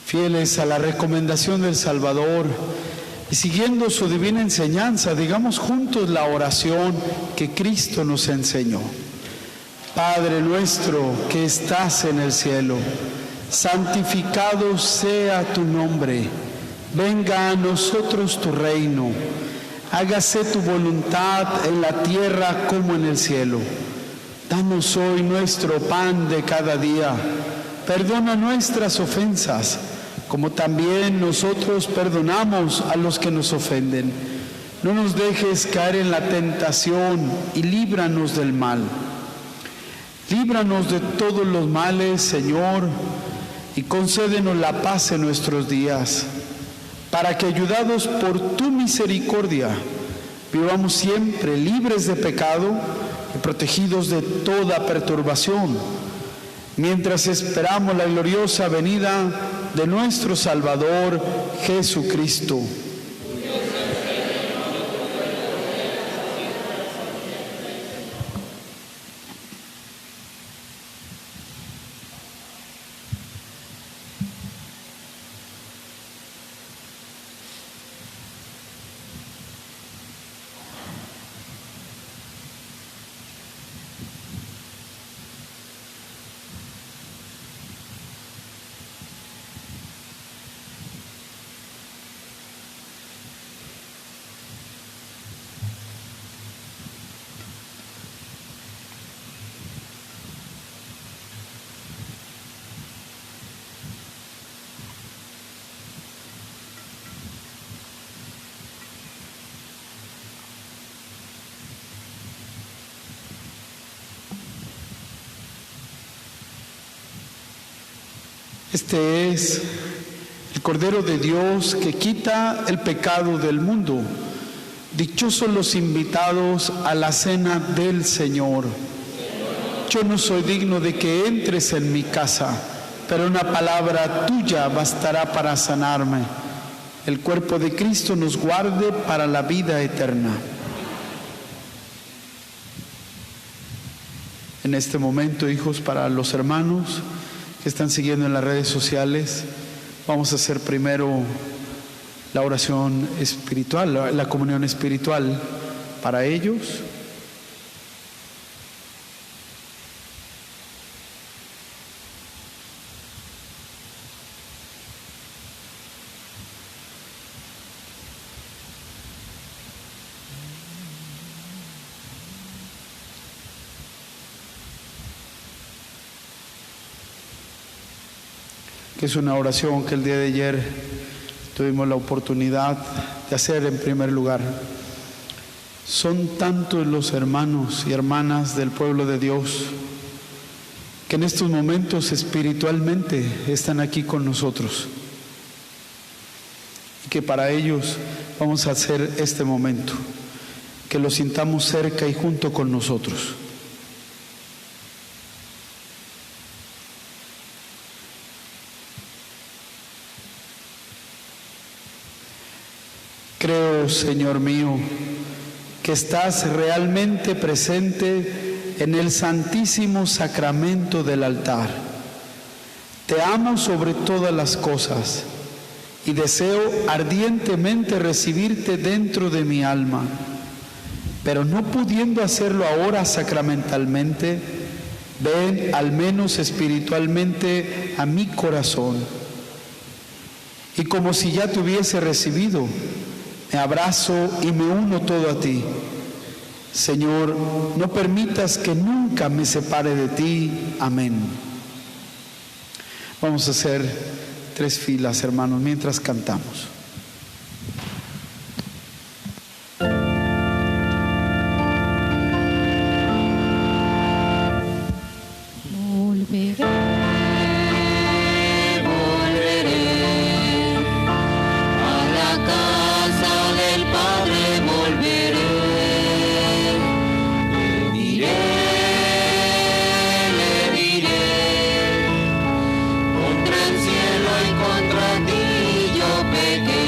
Fieles a la recomendación del Salvador y siguiendo su divina enseñanza, digamos juntos la oración que Cristo nos enseñó. Padre nuestro que estás en el cielo, santificado sea tu nombre. Venga a nosotros tu reino. Hágase tu voluntad en la tierra como en el cielo. Danos hoy nuestro pan de cada día. Perdona nuestras ofensas, como también nosotros perdonamos a los que nos ofenden. No nos dejes caer en la tentación y líbranos del mal. Líbranos de todos los males, Señor, y concédenos la paz en nuestros días, para que, ayudados por tu misericordia, vivamos siempre libres de pecado y protegidos de toda perturbación, mientras esperamos la gloriosa venida de nuestro Salvador Jesucristo. Este es el Cordero de Dios que quita el pecado del mundo. Dichosos los invitados a la cena del Señor. Yo no soy digno de que entres en mi casa, pero una palabra tuya bastará para sanarme. El cuerpo de Cristo nos guarde para la vida eterna. En este momento, hijos, para los hermanos que están siguiendo en las redes sociales, vamos a hacer primero la oración espiritual, la comunión espiritual para ellos. Que es una oración que el día de ayer tuvimos la oportunidad de hacer en primer lugar. Son tantos los hermanos y hermanas del pueblo de Dios que en estos momentos espiritualmente están aquí con nosotros, y que para ellos vamos a hacer este momento, que los sintamos cerca y junto con nosotros. Creo, Señor mío, que estás realmente presente en el santísimo sacramento del altar. Te amo sobre todas las cosas y deseo ardientemente recibirte dentro de mi alma, pero no pudiendo hacerlo ahora sacramentalmente, ven al menos espiritualmente a mi corazón. Y como si ya te hubiese recibido, me abrazo y me uno todo a ti. Señor, no permitas que nunca me separe de ti. Amén. Vamos a hacer 3 filas, hermanos, mientras cantamos. Contra el cielo y contra ti yo pequé.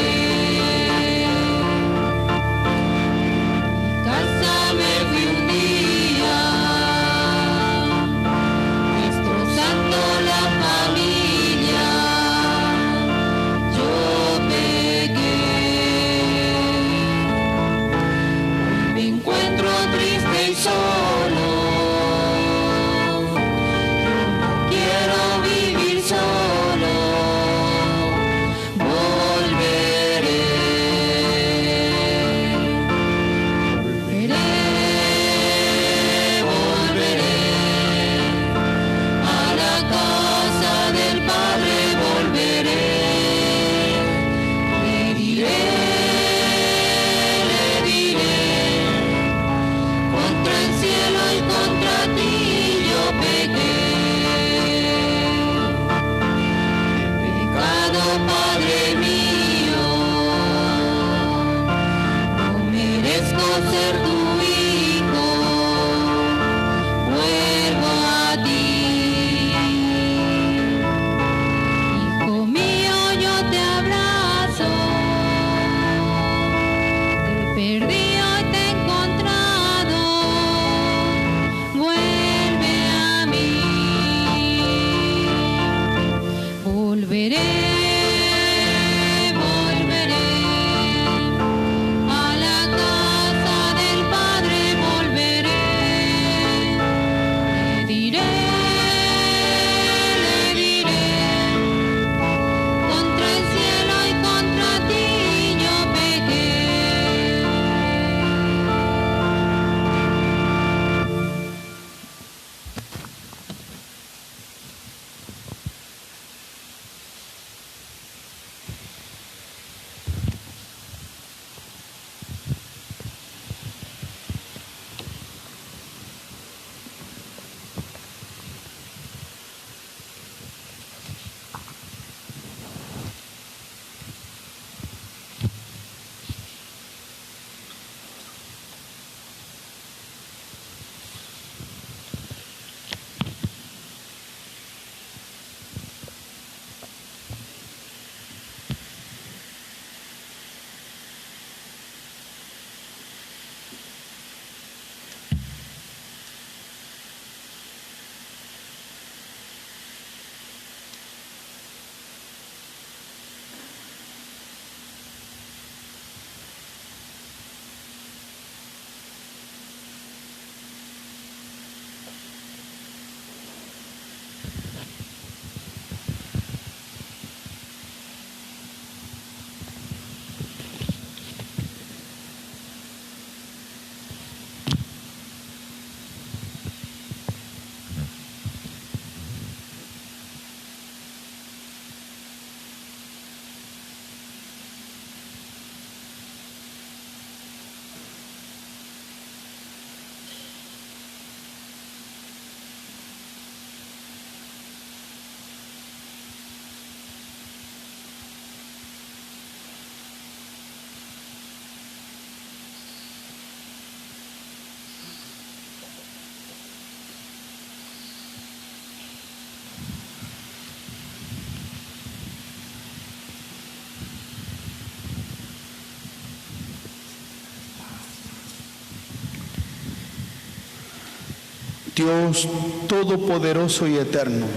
Dios Todopoderoso y Eterno,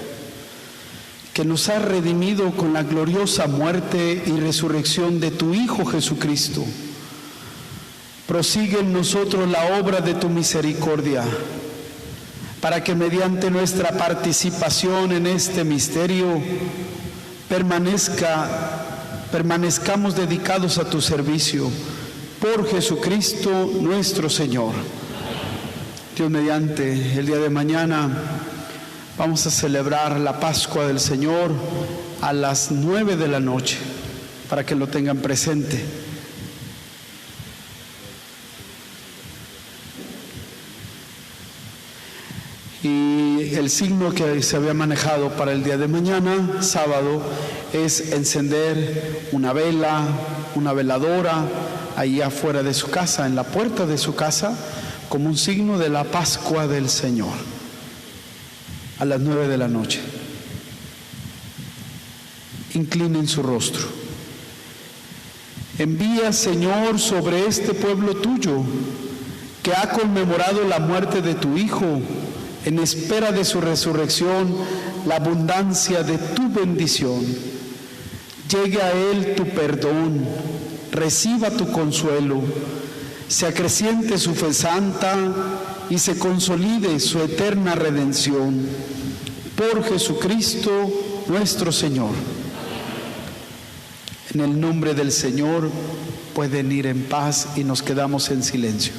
que nos has redimido con la gloriosa muerte y resurrección de tu Hijo Jesucristo, prosigue en nosotros la obra de tu misericordia, para que mediante nuestra participación en este misterio permanezcamos dedicados a tu servicio, por Jesucristo nuestro Señor. Dios mediante, el día de mañana vamos a celebrar la Pascua del Señor a las 9 de la noche, para que lo tengan presente. Y el signo que se había manejado para el día de mañana, sábado, es encender una vela, una veladora, ahí afuera de su casa, en la puerta de su casa, como un signo de la Pascua del Señor, a las 9 de la noche. Inclinen su rostro. Envía, Señor, sobre este pueblo tuyo, que ha conmemorado la muerte de tu Hijo, en espera de su resurrección, la abundancia de tu bendición. Llegue a él tu perdón, reciba tu consuelo, se acreciente su fe santa y se consolide su eterna redención. Por Jesucristo nuestro Señor. En el nombre del Señor pueden ir en paz y nos quedamos en silencio.